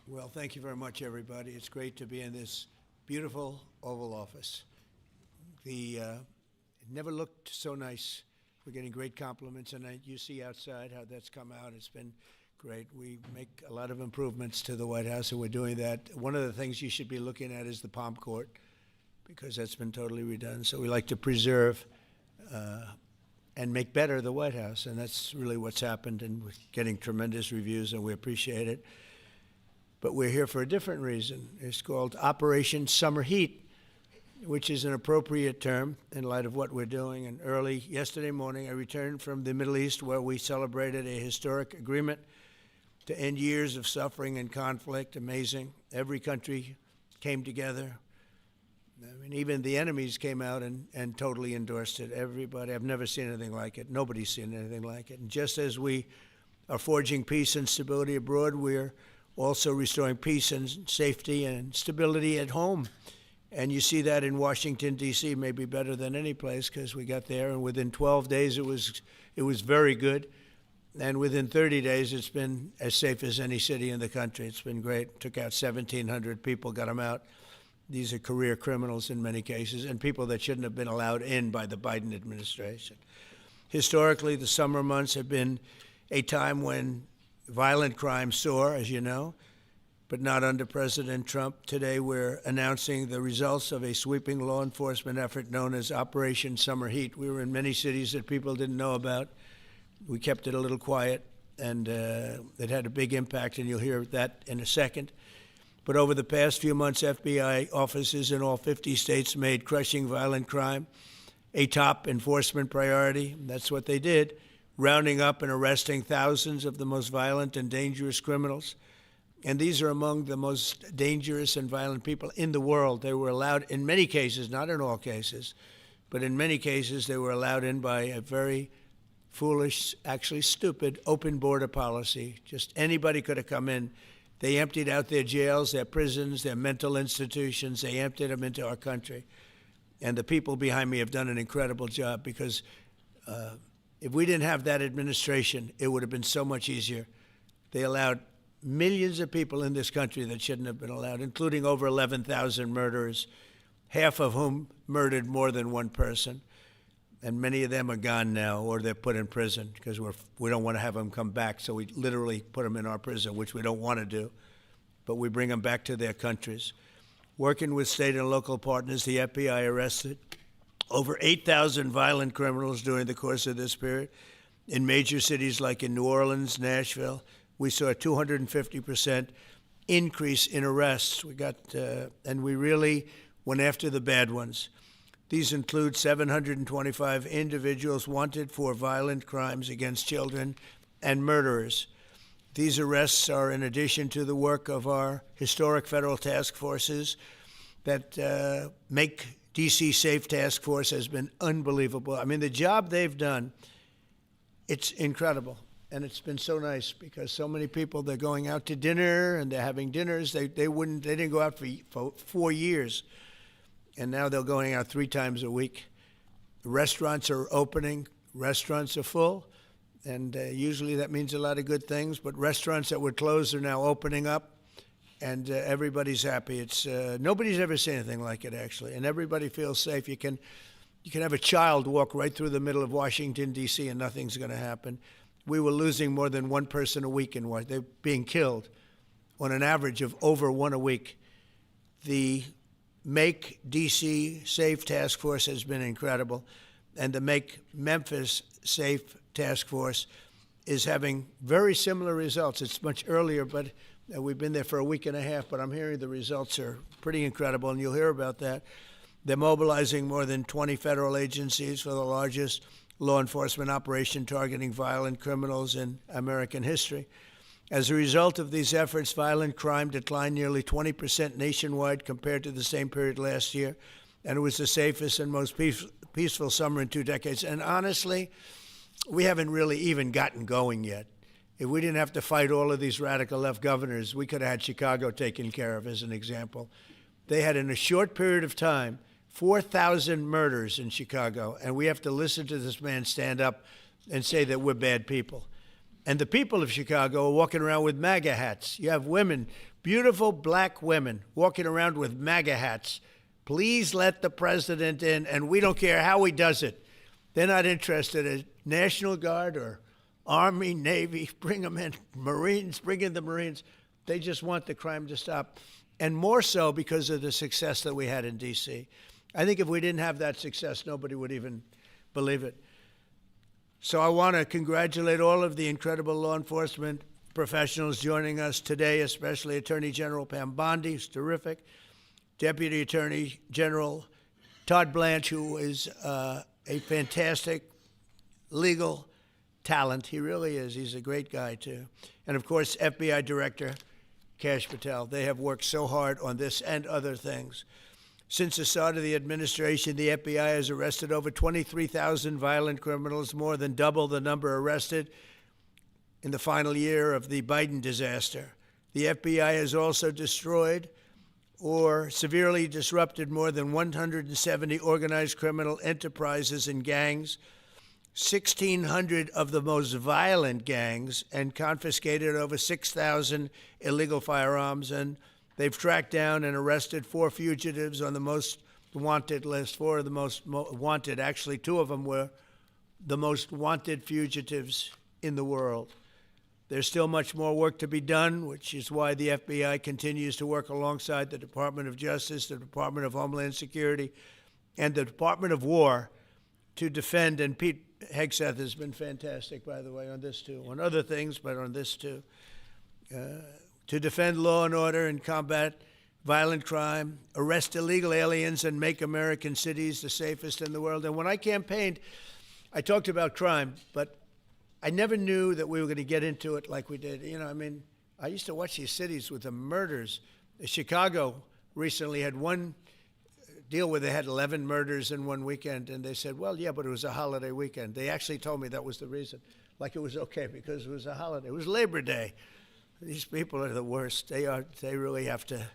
Well, thank you very much, everybody. It's great to be in this beautiful Oval Office. It never looked so nice. We're getting great compliments, and you see outside how that's come out. It's been great. We make a lot of improvements to the White House, and we're doing that. One of the things you should be looking at is the Palm Court, because that's been totally redone. So we like to preserve and make better the White House, and that's really what's happened, and we're getting tremendous reviews, and we appreciate it. But we're here for a different reason. It's called Operation Summer Heat, which is an appropriate term in light of what we're doing. And early yesterday morning, I returned from the Middle East, where we celebrated a historic agreement to end years of suffering and conflict. Amazing. Every country came together. I mean, even the enemies came out and totally endorsed it. Everybody, I've never seen anything like it. Nobody's seen anything like it. And just as we are forging peace and stability abroad, we're also restoring peace and safety and stability at home. And you see that in Washington, D.C., maybe better than any place, because we got there, and within 12 days it was very good. And within 30 days, it's been as safe as any city in the country. It's been great. Took out 1,700 people, got them out. These are career criminals in many cases, and people that shouldn't have been allowed in by the Biden administration. Historically, the summer months have been a time when violent crime soar, as you know, but not under President Trump. Today, we're announcing the results of a sweeping law enforcement effort known as Operation Summer Heat. We were in many cities that people didn't know about. We kept it a little quiet, and it had a big impact, and you'll hear that in a second. But over the past few months, FBI offices in all 50 states made crushing violent crime a top enforcement priority. That's what they did, rounding up and arresting thousands of the most violent and dangerous criminals. And these are among the most dangerous and violent people in the world. They were allowed, in many cases, not in all cases, but in many cases, they were allowed in by a very foolish, actually stupid, open border policy. Just anybody could have come in. They emptied out their jails, their prisons, their mental institutions. They emptied them into our country. And the people behind me have done an incredible job, because if we didn't have that administration, it would have been so much easier. They allowed millions of people in this country that shouldn't have been allowed, including over 11,000 murderers, half of whom murdered more than one person. And many of them are gone now, or they're put in prison, because we don't want to have them come back. So we literally put them in our prison, which we don't want to do. But we bring them back to their countries. Working with state and local partners, the FBI arrested over 8,000 violent criminals during the course of this period. In major cities like in New Orleans, Nashville, we saw a 250% increase in arrests. And we really went after the bad ones. These include 725 individuals wanted for violent crimes against children and murderers. These arrests are in addition to the work of our historic federal task forces. That Make D.C. Safe Task Force has been unbelievable. I mean, the job they've done, it's incredible. And it's been so nice, because so many people, they're going out to dinner and they're having dinners. They didn't go out for 4 years. And now they're going out 3 times a week. Restaurants are opening. Restaurants are full. And usually that means a lot of good things. But restaurants that were closed are now opening up. And everybody's happy. Nobody's ever seen anything like it, actually. And everybody feels safe. You can have a child walk right through the middle of Washington, D.C., and nothing's going to happen. We were losing more than one person a week in Washington. They're being killed on an average of over one a week. The Make D.C. Safe Task Force has been incredible, and the Make Memphis Safe Task Force is having very similar results. It's much earlier, but we've been there for a week and a half, but I'm hearing the results are pretty incredible, and you'll hear about that. They're mobilizing more than 20 federal agencies for the largest law enforcement operation targeting violent criminals in American history. As a result of these efforts, violent crime declined nearly 20% nationwide compared to the same period last year, and it was the safest and most peaceful summer in 2 decades. And honestly, we haven't really even gotten going yet. If we didn't have to fight all of these radical left governors, we could have had Chicago taken care of, as an example. They had, in a short period of time, 4,000 murders in Chicago, and we have to listen to this man stand up and say that we're bad people. And the people of Chicago are walking around with MAGA hats. You have women, beautiful black women walking around with MAGA hats. Please let the president in, and we don't care how he does it. They're not interested in National Guard or Army, Navy, bring them in, Marines, bring in the Marines. They just want the crime to stop, and more so because of the success that we had in D.C. I think if we didn't have that success, nobody would even believe it. So I want to congratulate all of the incredible law enforcement professionals joining us today, especially Attorney General Pam Bondi, who's terrific, Deputy Attorney General Todd Blanche, who is a fantastic legal talent. He really is. He's a great guy, too. And, of course, FBI Director Kash Patel. They have worked so hard on this and other things. Since the start of the administration, the FBI has arrested over 23,000 violent criminals, more than double the number arrested in the final year of the Biden disaster. The FBI has also destroyed or severely disrupted more than 170 organized criminal enterprises and gangs, 1,600 of the most violent gangs, and confiscated over 6,000 illegal firearms. And they've tracked down and arrested 4 fugitives on the most wanted list, 4 of the most wanted. Actually, 2 of them were the most wanted fugitives in the world. There's still much more work to be done, which is why the FBI continues to work alongside the Department of Justice, the Department of Homeland Security, and the Department of War to defend. And Pete Hegseth has been fantastic, by the way, on this too, on other things, but on this too, to defend law and order and combat violent crime, arrest illegal aliens, and make American cities the safest in the world. And when I campaigned, I talked about crime, but I never knew that we were going to get into it like we did. You know, I mean, I used to watch these cities with the murders. Chicago recently had one deal where they had 11 murders in one weekend, and they said, well, yeah, but it was a holiday weekend. They actually told me that was the reason, like it was okay because it was a holiday. It was Labor Day. These people are the worst. They really have to,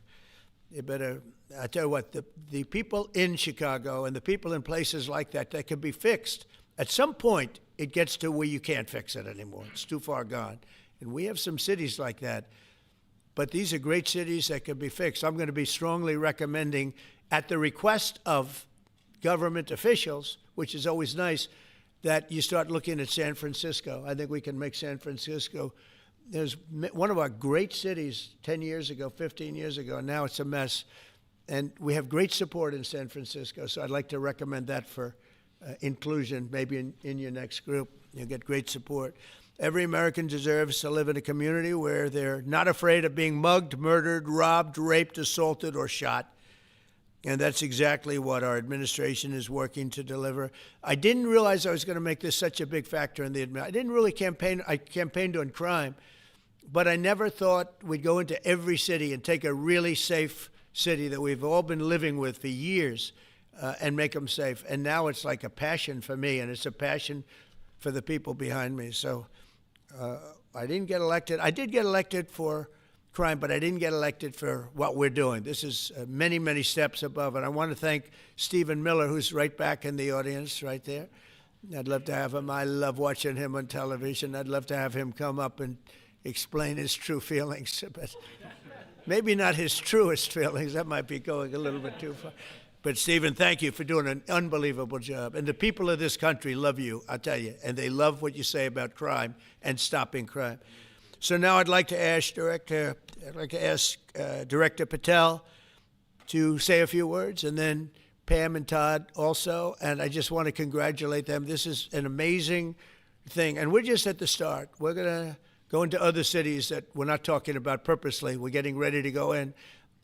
they better, I tell you what, the people in Chicago and the people in places like that can be fixed. At some point, it gets to where you can't fix it anymore. It's too far gone. And we have some cities like that. But these are great cities that can be fixed. I'm going to be strongly recommending, at the request of government officials, which is always nice, that you start looking at San Francisco. I think we can make San Francisco. There's one of our great cities 10 years ago, 15 years ago, and now it's a mess. And we have great support in San Francisco, so I'd like to recommend that for inclusion, maybe in your next group. You'll get great support. Every American deserves to live in a community where they're not afraid of being mugged, murdered, robbed, raped, assaulted, or shot. And that's exactly what our administration is working to deliver. I didn't realize I was going to make this such a big factor in the administration. I didn't really campaign. I campaigned on crime, but I never thought we'd go into every city and take a really safe city that we've all been living with for years and make them safe. And now it's like a passion for me, and it's a passion for the people behind me. So I didn't get elected. I did get elected for crime, but I didn't get elected for what we're doing. This is many, many steps above. And I want to thank Stephen Miller, who's right back in the audience right there. I'd love to have him. I love watching him on television. I'd love to have him come up and explain his true feelings. But maybe not his truest feelings. That might be going a little bit too far. But, Stephen, thank you for doing an unbelievable job. And the people of this country love you, I'll tell you. And they love what you say about crime and stopping crime. So now I'd like to ask Director Patel to say a few words, and then Pam and Todd also. And I just want to congratulate them. This is an amazing thing. And we're just at the start. We're going to go into other cities that we're not talking about purposely. We're getting ready to go in.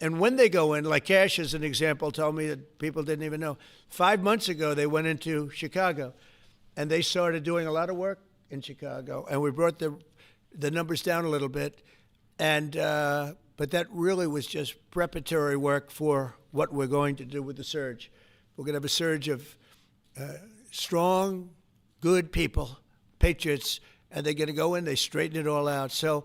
And when they go in, like Kash as an example told me that people didn't even know. 5 months ago, they went into Chicago, and they started doing a lot of work in Chicago. And we brought the numbers down a little bit. And but that really was just preparatory work for what we're going to do with the surge. We're going to have a surge of strong, good people, patriots, and they're going to go in, they straighten it all out. So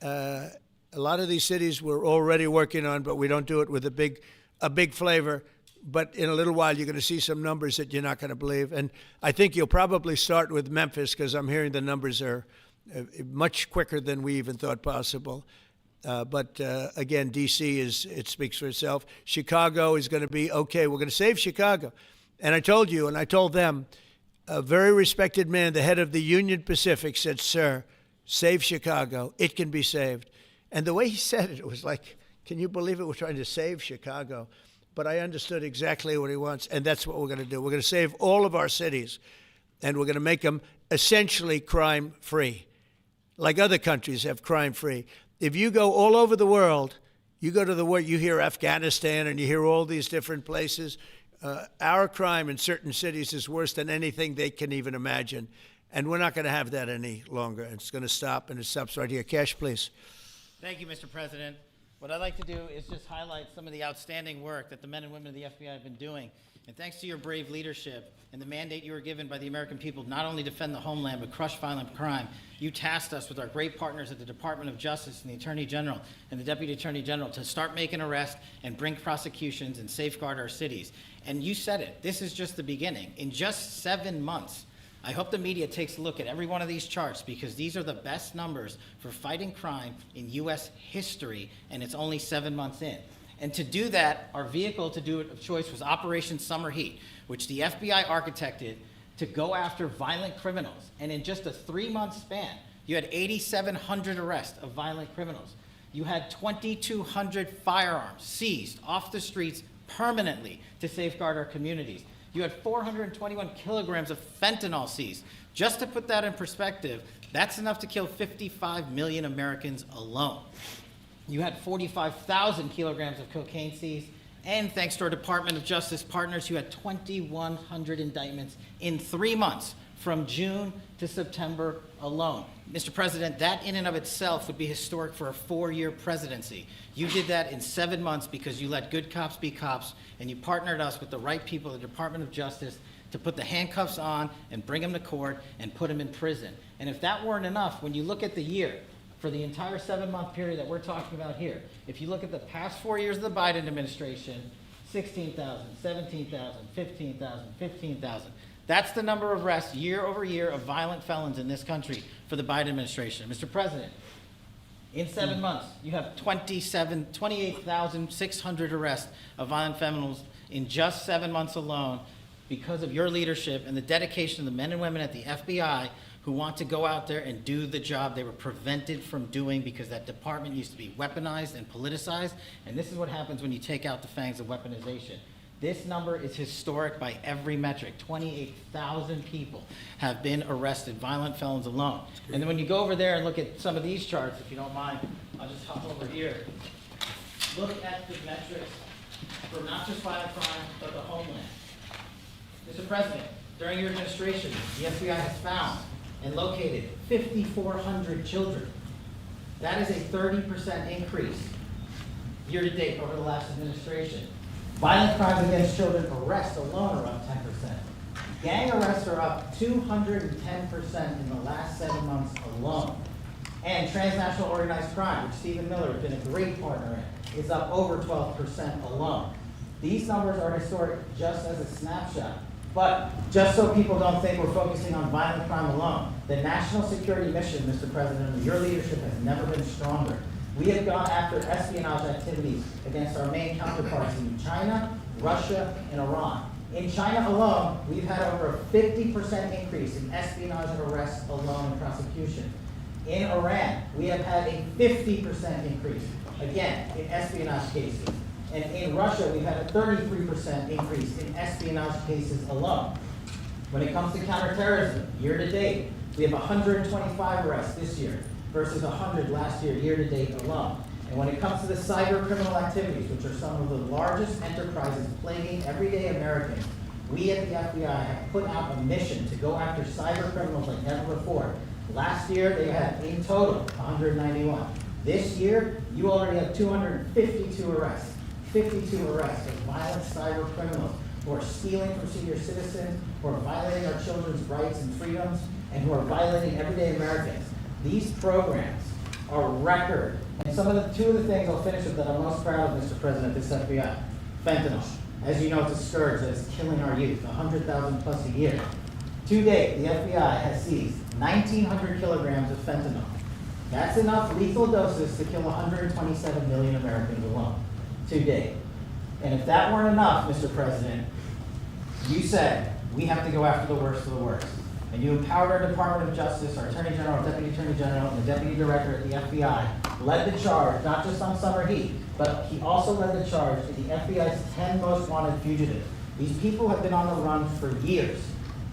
a lot of these cities we're already working on, but we don't do it with a big flavor. But in a little while, you're going to see some numbers that you're not going to believe. And I think you'll probably start with Memphis, because I'm hearing the numbers are much quicker than we even thought possible. Again, D.C. it speaks for itself. Chicago is going to be okay. We're going to save Chicago. And I told you, and I told them, a very respected man, the head of the Union Pacific, said, "Sir, save Chicago. It can be saved." And the way he said it, it was like, can you believe it? We're trying to save Chicago. But I understood exactly what he wants, and that's what we're going to do. We're going to save all of our cities, and we're going to make them essentially crime-free, like other countries have crime-free. If you go all over the world, you go to the world, you hear Afghanistan and you hear all these different places. Our crime in certain cities is worse than anything they can even imagine. And we're not going to have that any longer. It's going to stop, and it stops right here. Cash, please. Thank you, Mr. President. What I'd like to do is just highlight some of the outstanding work that the men and women of the FBI have been doing. And thanks to your brave leadership and the mandate you were given by the American people to not only defend the homeland but crush violent crime, you tasked us with our great partners at the Department of Justice and the Attorney General and the Deputy Attorney General to start making arrests and bring prosecutions and safeguard our cities. And you said it, this is just the beginning. In just 7 months, I hope the media takes a look at every one of these charts, because these are the best numbers for fighting crime in U.S. history, and it's only 7 months in. And to do that, our vehicle to do it of choice was Operation Summer Heat, which the FBI architected to go after violent criminals. And in just a 3-month span, you had 8,700 arrests of violent criminals. You had 2,200 firearms seized off the streets permanently to safeguard our communities. You had 421 kilograms of fentanyl seized. Just to put that in perspective, that's enough to kill 55 million Americans alone. You had 45,000 kilograms of cocaine seized, and thanks to our Department of Justice partners, you had 2,100 indictments in 3 months, from June to September alone. Mr. President, that in and of itself would be historic for a 4-year presidency. You did that in 7 months because you let good cops be cops, and you partnered us with the right people at the Department of Justice to put the handcuffs on and bring them to court and put them in prison. And if that weren't enough, when you look at the year, for the entire 7-month period that we're talking about here, if you look at the past 4 years of the Biden administration, 16,000, 17,000, 15,000, 15,000. That's the number of arrests year over year of violent felons in this country for the Biden administration. Mr. President, in 7 months, you have 28,600 arrests of violent felons in just 7 months alone, because of your leadership and the dedication of the men and women at the FBI who want to go out there and do the job they were prevented from doing, because that department used to be weaponized and politicized. And this is what happens when you take out the fangs of weaponization. This number is historic by every metric. 28,000 people have been arrested, violent felons alone. And then when you go over there and look at some of these charts, if you don't mind, I'll just hop over here. Look at the metrics for not just violent crime, but the homeland. Mr. President, during your administration, the FBI has found and located 5,400 children. That is a 30% increase year to date over the last administration. Violent crimes against children arrests alone are up 10%. Gang arrests are up 210% in the last 7 months alone. And transnational organized crime, which Stephen Miller has been a great partner in, is up over 12% alone. These numbers are historic just as a snapshot. But just so people don't think we're focusing on violent crime alone, the national security mission, Mr. President, under your leadership has never been stronger. We have gone after espionage activities against our main counterparts in China, Russia, and Iran. In China alone, we've had over a 50% increase in espionage arrests alone in prosecution. In Iran, we have had a 50% increase, again, in espionage cases. And in Russia, we've had a 33% increase in espionage cases alone. When it comes to counterterrorism, year to date, we have 125 arrests this year versus 100 last year, year to date alone. And when it comes to the cyber criminal activities, which are some of the largest enterprises plaguing everyday Americans, we at the FBI have put out a mission to go after cyber criminals like never before. Last year, they had in total 191. This year, you already have 252 arrests. 52 arrests of violent cyber criminals who are stealing from senior citizens, who are violating our children's rights and freedoms, and who are violating everyday Americans. These programs are record. And two of the things I'll finish with that I'm most proud of, Mr. President, this FBI. Fentanyl. As you know, it's a scourge that is killing our youth, 100,000 plus a year. To date, the FBI has seized 1,900 kilograms of fentanyl, That's enough lethal doses to kill 127 million Americans alone to date. And if that weren't enough, Mr. President, you said we have to go after the worst of the worst. And you empowered our Department of Justice, our Attorney General, Deputy Attorney General, and the Deputy Director at the FBI led the charge, not just on summer heat, but he also led the charge to the FBI's 10 most wanted fugitives. These people have been on the run for years.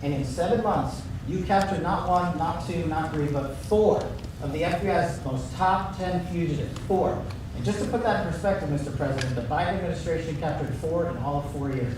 And in 7 months, you captured not 1, not 2, not 3, but 4 of the FBI's most top 10 fugitives. 4. And just to put that in perspective, Mr. President, the Biden administration captured 4 in all of 4 years.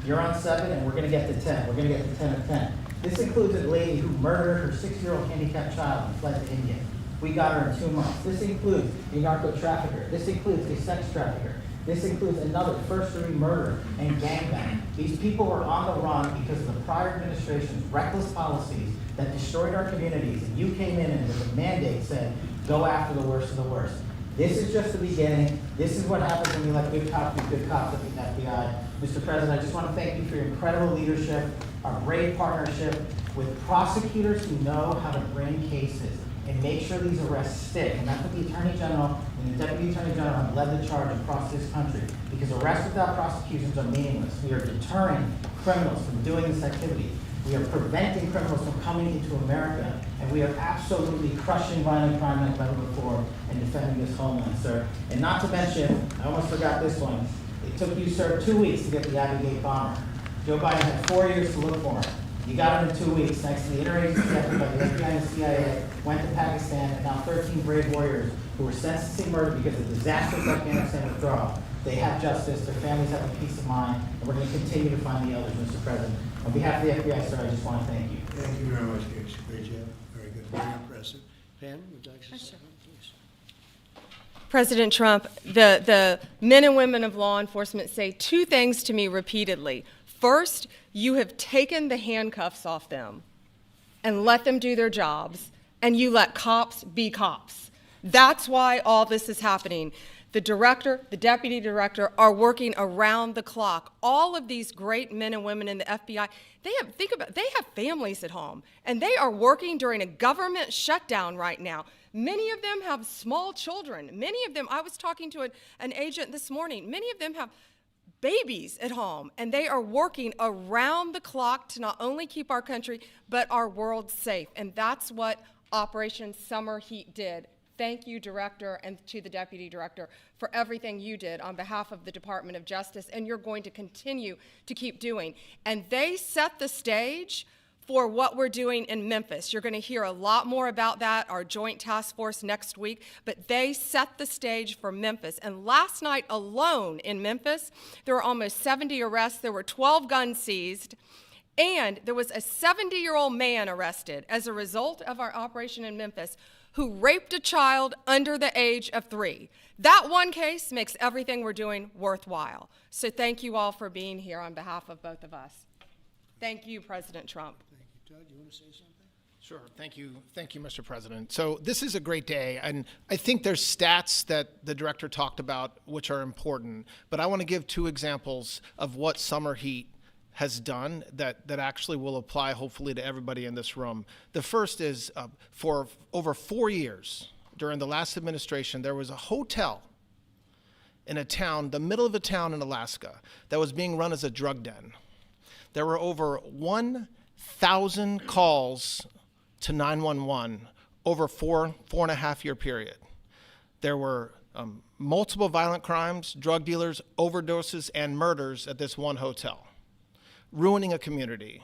You're on 7, and we're going to get to 10. We're going to get to 10 of 10. This includes a lady who murdered her 6-year-old handicapped child and fled to India. We got her in 2 months. This includes a narco trafficker. This includes a sex trafficker. This includes another first-degree murder and gangbang. These people were on the run because of the prior administration's reckless policies that destroyed our communities. And you came in and with a mandate said, go after the worst of the worst. This is just the beginning. This is what happens when you let good cops be good cops at the FBI. Mr. President, I just want to thank you for your incredible leadership, our great partnership with prosecutors who know how to bring cases and make sure these arrests stick. And that's what the Attorney General and the Deputy Attorney General have led the charge across this country. Because arrests without prosecutions are meaningless. We are deterring criminals from doing this activity. We are preventing criminals from coming into America. And we are absolutely crushing violent crime like never before and defending this homeland, sir. And not to mention, I almost forgot this one. It took you, sir, 2 weeks to get the Abbey Gate bomber. Joe Biden had 4 years to look for him. You got him in 2 weeks, thanks to the interagency effort by the FBI and the CIA, went to Pakistan, and now 13 brave warriors who were sentenced to murder because of disastrous Afghanistan withdrawal. They have justice, their families have a peace of mind, and we're going to continue to find the others, Mr. President. On behalf of the FBI, sir, I just want to thank you. Thank you very much, Gage. Great job. Very good. Very impressive. Pam, would you like to say something, please? President Trump, the men and women of law enforcement say 2 things to me repeatedly. First, you have taken the handcuffs off them and let them do their jobs, and you let cops be cops. That's why all this is happening. The director, the deputy director are working around the clock. All of these great men and women in the FBI, they have families at home, and they are working during a government shutdown right now. Many of them have small children. Many of them, I was talking to an agent this morning, many of them have babies at home, and they are working around the clock to not only keep our country, but our world safe. And that's what Operation Summer Heat did. Thank you, Director, and to the Deputy Director for everything you did on behalf of the Department of Justice, and you're going to continue to keep doing. And they set the stage for what we're doing in Memphis. You're going to hear a lot more about that, our joint task force next week, but they set the stage for Memphis. And last night alone in Memphis, there were almost 70 arrests, there were 12 guns seized, and there was a 70-year-old man arrested as a result of our operation in Memphis who raped a child under the age of 3. That one case makes everything we're doing worthwhile. So thank you all for being here on behalf of both of us. Thank you, President Trump. Thank you. Todd, do you want to say something? Sure. Thank you, Mr. President. So this is a great day, and I think there's stats that the director talked about which are important, but I want to give 2 examples of what summer heat has done that actually will apply hopefully to everybody in this room. The first is for over 4 years during the last administration, there was a hotel in a town, the middle of a town in Alaska, that was being run as a drug den. There were over 1,000 calls to 911 over 4.5 year period. There were multiple violent crimes, drug dealers, overdoses, and murders at this one hotel, ruining a community.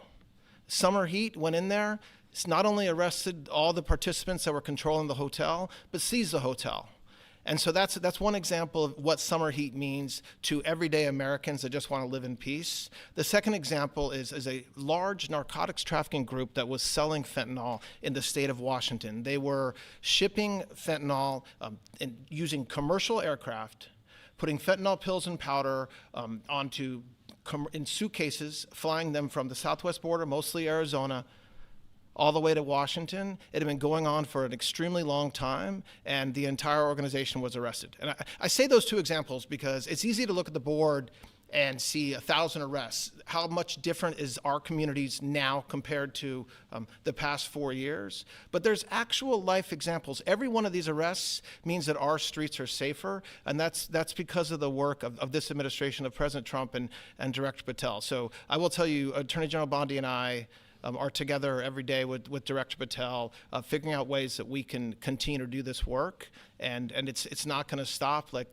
Summer Heat went in there. It's not only arrested all the participants that were controlling the hotel, but seized the hotel. And so that's one example of what summer heat means to everyday Americans that just want to live in peace. The second example is a large narcotics trafficking group that was selling fentanyl in the state of Washington. They were shipping fentanyl and using commercial aircraft, putting fentanyl pills and powder in suitcases, flying them from the southwest border, mostly Arizona, all the way to Washington. It had been going on for an extremely long time, and the entire organization was arrested. And I say those 2 examples because it's easy to look at the board and see 1,000 arrests, how much different is our communities now compared to the past 4 years? But there's actual life examples. Every one of these arrests means that our streets are safer, and that's because of the work of this administration, of President Trump and Director Patel. So I will tell you, Attorney General Bondi and I are together every day with Director Patel, figuring out ways that we can continue to do this work, and it's not going to stop. Like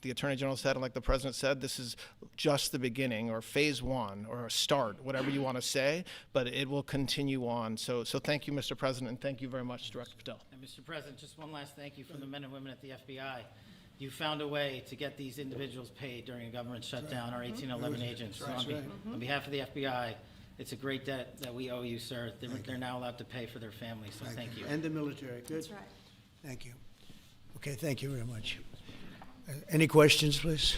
the Attorney General said, and like the President said, this is just the beginning, or phase one, or a start, whatever you want to say, but it will continue on. So thank you, Mr. President, and thank you very much, Director Patel. And Mr. President, just one last thank you from the men and women at the FBI. You found a way to get these individuals paid during a government shutdown, our 1811 agents. So on behalf of the FBI, it's a great debt that we owe you, sir. They're now allowed to pay for their families, so thank you. And the military. Good. That's right. Thank you. Okay, thank you very much. Any questions, please?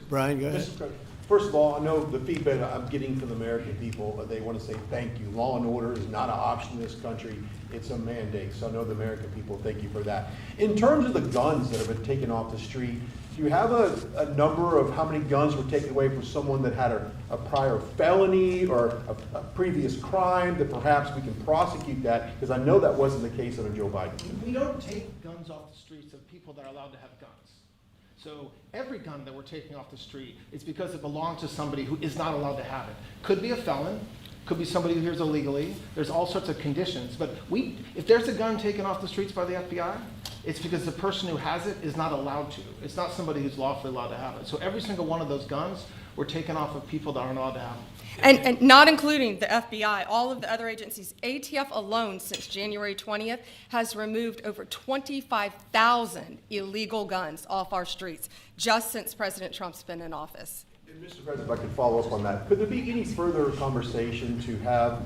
Brian, go ahead. Mr. President, first of all, I know the feedback I'm getting from the American people, they want to say thank you. Law and order is not an option in this country, it's a mandate. So I know the American people, thank you for that. In terms of the guns that have been taken off the street, do you have a number of how many guns were taken away from someone that had a prior felony or a previous crime, that perhaps we can prosecute that? Because I know that wasn't the case under Joe Biden. We don't take guns off the streets of people that are allowed to have guns. So every gun that we're taking off the street is because it belongs to somebody who is not allowed to have it. Could be a felon, could be somebody who here's illegally. There's all sorts of conditions. But if there's a gun taken off the streets by the FBI, it's because the person who has it is not allowed to. It's not somebody who's lawfully allowed to have it. So every single one of those guns were taken off of people that aren't allowed to have them. And not including the FBI, all of the other agencies. ATF alone, since January 20th, has removed over 25,000 illegal guns off our streets, just since President Trump's been in office. And Mr. President, if I could follow up on that, could there be any further conversation to have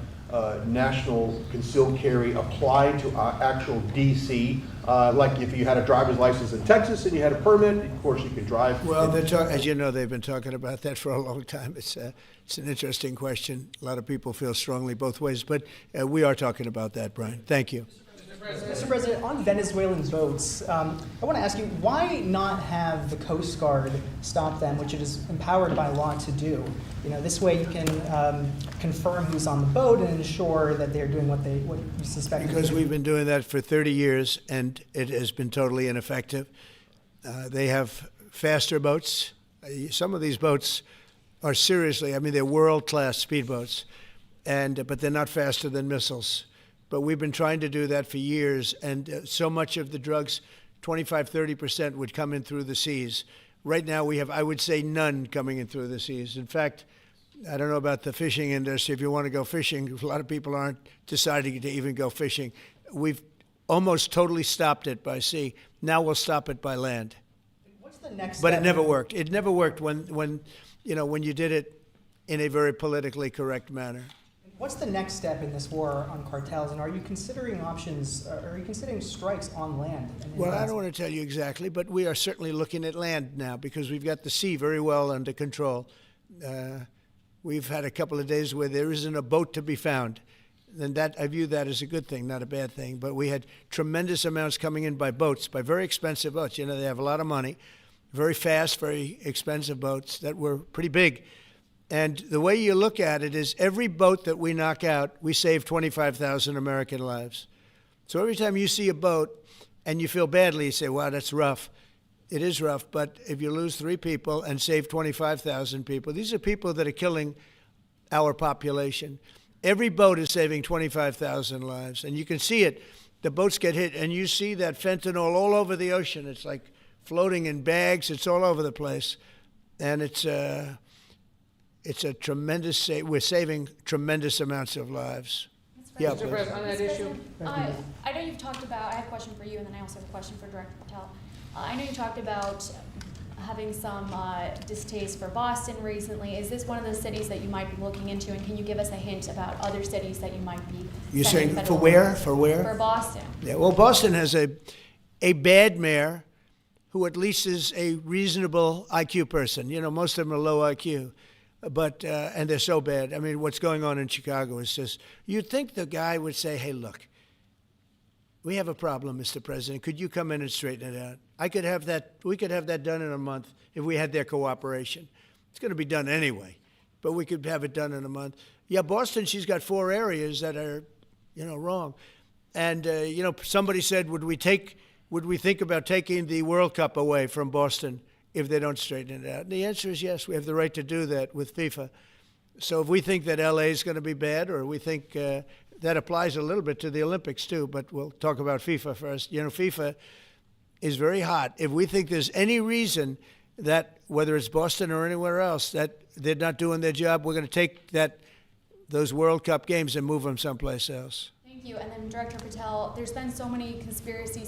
national concealed carry applied to actual DC? Like if you had a driver's license in Texas and you had a permit, of course you could drive. Well, as you know, they've been talking about that for a long time. It's an interesting question. A lot of people feel strongly both ways, but we are talking about that, Brian. Thank you. Mr. President, on Venezuelan boats, I want to ask you, why not have the Coast Guard stop them, which it is empowered by law to do? You know, this way you can confirm who's on the boat and ensure that they're doing what you suspect. Because we've been doing that for 30 years, and it has been totally ineffective. They have faster boats. Some of these boats are seriously, I mean, they're world-class speedboats, but they're not faster than missiles. But we've been trying to do that for years, and so much of the drugs, 25–30%, would come in through the seas. Right now we have, I would say, none coming in through the seas. In fact, I don't know about the fishing industry. If you want to go fishing, a lot of people aren't deciding to even go fishing. We've almost totally stopped it by sea. Now we'll stop it by land. What's the next But step? it never worked. It never worked when you did it in a very politically correct manner. What's the next step in this war on cartels, and are you considering options, are you considering strikes on land? Well, I don't want to tell you exactly, but we are certainly looking at land now because we've got the sea very well under control. We've had a couple of days where there isn't a boat to be found. And that, I view that as a good thing, not a bad thing. But we had tremendous amounts coming in by boats, by very expensive boats. You know, they have a lot of money, very fast, very expensive boats that were pretty big. And the way you look at it is every boat that we knock out, we save 25,000 American lives. So every time you see a boat and you feel badly, you say, wow, that's rough. It is rough, but if you lose 3 people and save 25,000 people, these are people that are killing our population. Every boat is saving 25,000 lives, and you can see it. The boats get hit, and you see that fentanyl all over the ocean. It's like floating in bags. It's all over the place, and it's a tremendous. We're saving tremendous amounts of lives. Yeah, Mr. please. On that issue, I know you've talked about, I have a question for you, and then I also have a question for Director Patel. I know you talked about having some distaste for Boston recently. Is this one of the cities that you might be looking into, and can you give us a hint about other cities that you might be You're sending saying for federal where? funds? For where? For Boston. Yeah, well, Boston has a bad mayor who at least is a reasonable IQ person. You know, most of them are low IQ. But and they're so bad. I mean, what's going on in Chicago is just, you'd think the guy would say, hey, look, we have a problem, Mr. President. Could you come in and straighten it out? We could have that done in a month if we had their cooperation. It's going to be done anyway, but we could have it done in a month. Yeah, Boston, she's got 4 areas that are, wrong. And, somebody said, would we think about taking the World Cup away from Boston if they don't straighten it out? And the answer is yes, we have the right to do that with FIFA. So if we think that LA is going to be bad, or we think that applies a little bit to the Olympics too, but we'll talk about FIFA first. FIFA is very hot. If we think there's any reason that, whether it's Boston or anywhere else, that they're not doing their job, we're going to take those World Cup games and move them someplace else. Thank you. And then Director Patel, there's been so many conspiracy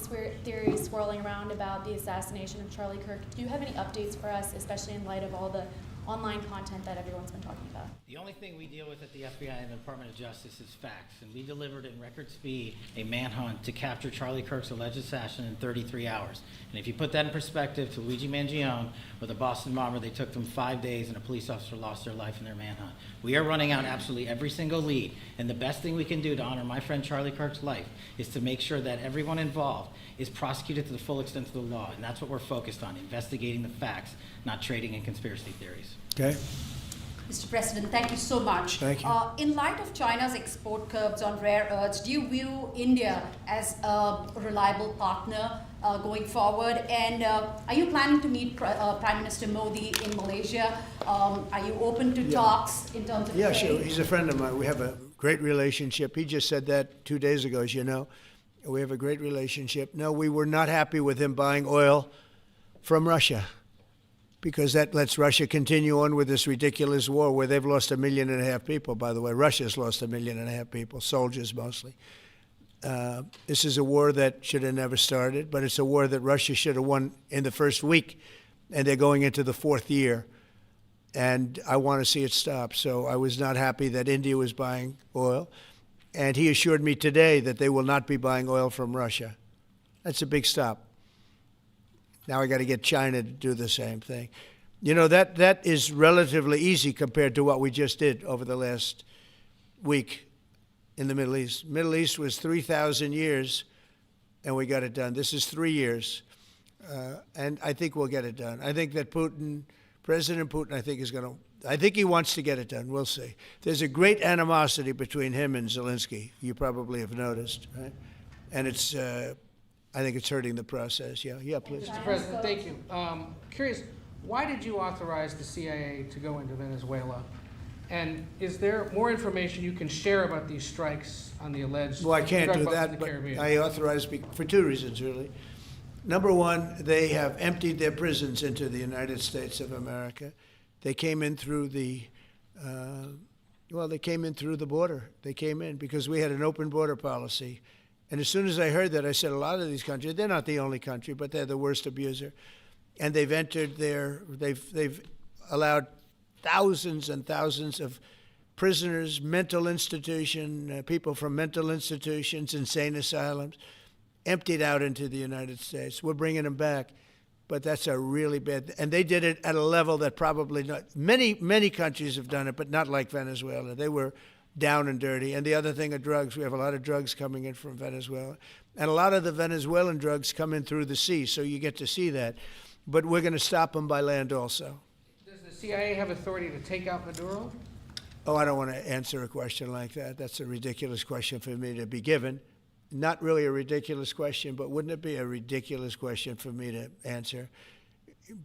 theories swirling around about the assassination of Charlie Kirk. Do you have any updates for us, especially in light of all the online content that everyone's been talking about? The only thing we deal with at the FBI and the Department of Justice is facts, and we delivered in record speed a manhunt to capture Charlie Kirk's alleged assassin in 33 hours. And if you put that in perspective to Luigi Mangione or the Boston bomber, they took them 5 days and a police officer lost their life in their manhunt. We are running out absolutely every single lead, and the best thing we can do to honor my friend Charlie Kirk's life is to make sure that everyone involved is prosecuted to the full extent of the law, and that's what we're focused on, investigating the facts, not trading in conspiracy theories. Okay? Mr. President, thank you so much. Thank you. In light of China's export curbs on rare earths, do you view India as a reliable partner going forward? And are you planning to meet Prime Minister Modi in Malaysia? Are you open to talks in terms of Yeah, trade? sure. He's a friend of mine. We have a great relationship. He just said that 2 days ago, as you know. We have a great relationship. No, we were not happy with him buying oil from Russia, because that lets Russia continue on with this ridiculous war where they've lost 1.5 million people, by the way. Russia's lost 1.5 million people, soldiers mostly. This is a war that should have never started, but it's a war that Russia should have won in the first week, and they're going into the 4th year. And I want to see it stop. So I was not happy that India was buying oil. And he assured me today that they will not be buying oil from Russia. That's a big stop. Now I got to get China to do the same thing. That is relatively easy compared to what we just did over the last week in the Middle East. Middle East was 3,000 years, and we got it done. This is 3 years, and I think we'll get it done. I think that President Putin, I think he wants to get it done. We'll see. There's a great animosity between him and Zelensky. You probably have noticed, right? And I think it's hurting the process. Yeah, please. Mr. President, thank you. Curious, why did you authorize the CIA to go into Venezuela? And is there more information you can share about these strikes on the alleged Well, I can't drug do busts in that, the but Caribbean? I authorized for 2 reasons, really. Number one, they have emptied their prisons into the United States of America. They came in through the border. They came in because we had an open border policy. And as soon as I heard that, I said, a lot of these countries, they're not the only country, but they're the worst abuser. And they've entered they've allowed thousands and thousands of prisoners, mental institution, people from mental institutions, insane asylums, emptied out into the United States. We're bringing them back. But that's a really bad, and they did it at a level that probably not, many countries have done it, but not like Venezuela. They were down and dirty. And the other thing are drugs. We have a lot of drugs coming in from Venezuela. And a lot of the Venezuelan drugs come in through the sea, so you get to see that. But we're going to stop them by land also. Does the CIA have authority to take out Maduro? Oh, I don't want to answer a question like that. That's a ridiculous question for me to be given. Not really a ridiculous question, but wouldn't it be a ridiculous question for me to answer?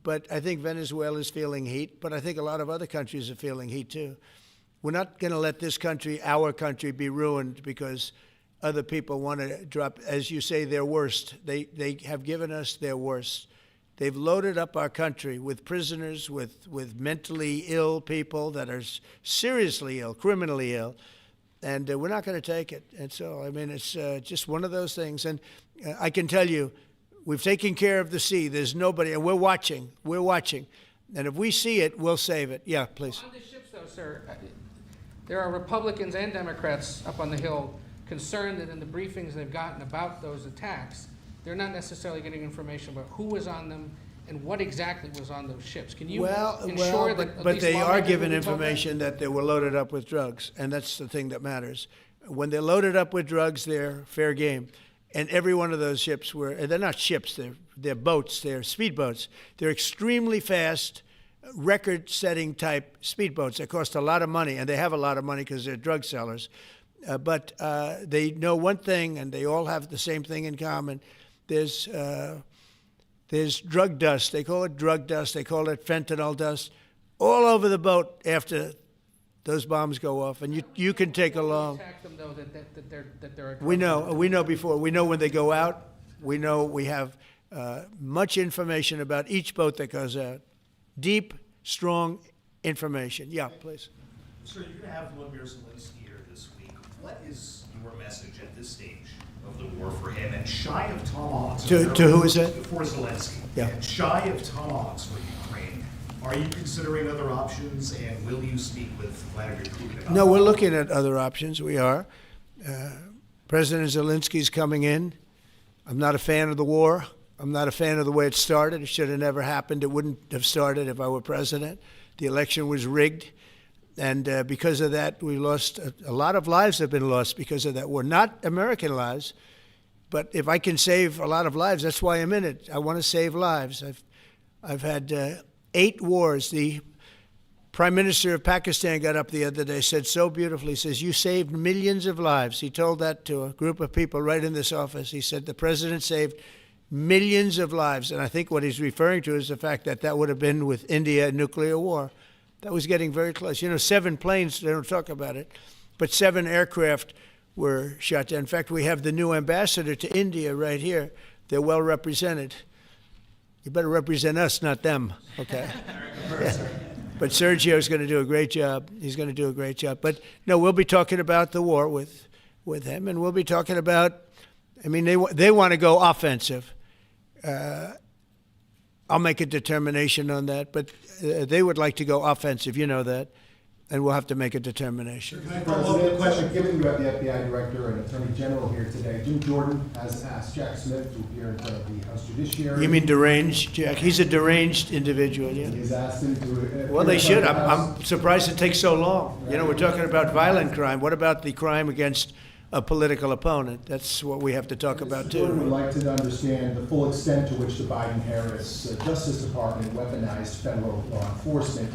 But I think Venezuela is feeling heat, but I think a lot of other countries are feeling heat too. We're not going to let this country, our country, be ruined because other people want to drop, as you say, their worst. They have given us their worst. They've loaded up our country with prisoners, with mentally ill people that are seriously ill, criminally ill. And we're not going to take it. And so, I mean, it's just one of those things. And I can tell you, we've taken care of the sea. There's nobody, and we're watching. We're watching. And if we see it, we'll save it. Yeah, please. On the ships, though, sir, there are Republicans and Democrats up on the Hill concerned that in the briefings they've gotten about those attacks, they're not necessarily getting information about who was on them and what exactly was on those ships. Can you ensure that at but least they are lawmakers given will be told that? information that they were loaded up with drugs, and that's the thing that matters. When they're loaded up with drugs, they're fair game. And every one of those ships they're not ships, they're boats, they're speedboats. They're extremely fast, record-setting type speedboats that cost a lot of money, and they have a lot of money because they're drug sellers. But they know one thing, and they all have the same thing in common. There's drug dust. They call it drug dust. They call it fentanyl dust all over the boat after those bombs go off. And you can take along. Attack them though that they're a drug We know before. We know when they go out. We know we have much information about each boat that goes out. Deep, strong information. Yeah, please. Sir, you're going to have Vladimir Zelensky here this week. What is your message at this stage of the war for him? And shy of tomahawks. To who is it? For Zelensky. Yeah. And shy of tomahawks for Ukraine. Are you considering other options, and will you speak with Vladimir Putin about No, we're looking at other options. We are. President Zelensky's coming in. I'm not a fan of the war. I'm not a fan of the way it started. It should have never happened. It wouldn't have started if I were president. The election was rigged. And because of that, we lost a lot of lives have been lost because of that war. Not American lives, but if I can save a lot of lives, that's why I'm in it. I want to save lives. I've had 8 wars. The Prime Minister of Pakistan got up the other day, said so beautifully, says, you saved millions of lives. He told that to a group of people right in this office. He said the president saved millions of lives. And I think what he's referring to is the fact that that would have been with India, a nuclear war. That was getting very close. 7 planes, they don't talk about it, but 7 aircraft were shot down. In fact, we have the new ambassador to India right here. They're well represented. You better represent us, not them, okay? But Sergio's going to do a great job. He's going to do a great job. But no, we'll be talking about the war with him, and we'll be talking about, they want to go offensive. I'll make a determination on that, but they would like to go offensive, you know that, and we'll have to make a determination. Can I follow up the question? Given you have the FBI Director and Attorney General here today, Jim Jordan has asked Jack Smith to appear in front of the House Judiciary. You mean deranged, Jack? He's a deranged individual, yeah. He's asked him to. Well, they should. I'm surprised it takes so long. We're talking about violent crime. What about the crime against a political opponent? That's what we have to talk about, Jordan would too. like to understand the full extent to which the Biden-Harris Justice Department weaponized federal law enforcement.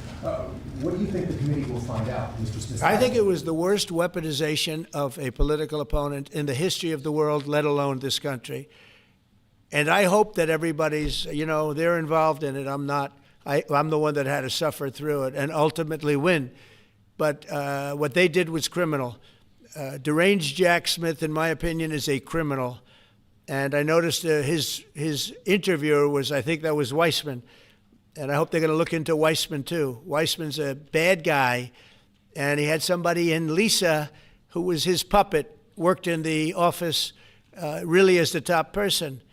What do you think the committee will find out, Mr. Smith? I think it was the worst weaponization of a political opponent in the history of the world, let alone this country. And I hope that everybody's, they're involved in it. I'm not. I'm the one that had to suffer through it and ultimately win. But what they did was criminal. Deranged Jack Smith, in my opinion, is a criminal. And I noticed his interviewer was, I think that was Weissman. And I hope they're going to look into Weissman, too. Weissman's a bad guy. And he had somebody in Lisa, who was his puppet, worked in the office really as the top person.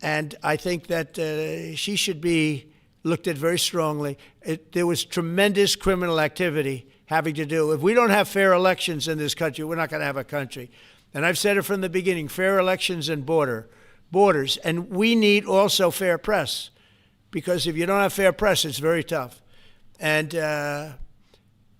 And I think that she should be looked at very strongly. There was tremendous criminal activity having to do. If we don't have fair elections in this country, we're not going to have a country. And I've said it from the beginning, fair elections and borders. And we need also fair press, because if you don't have fair press, it's very tough. And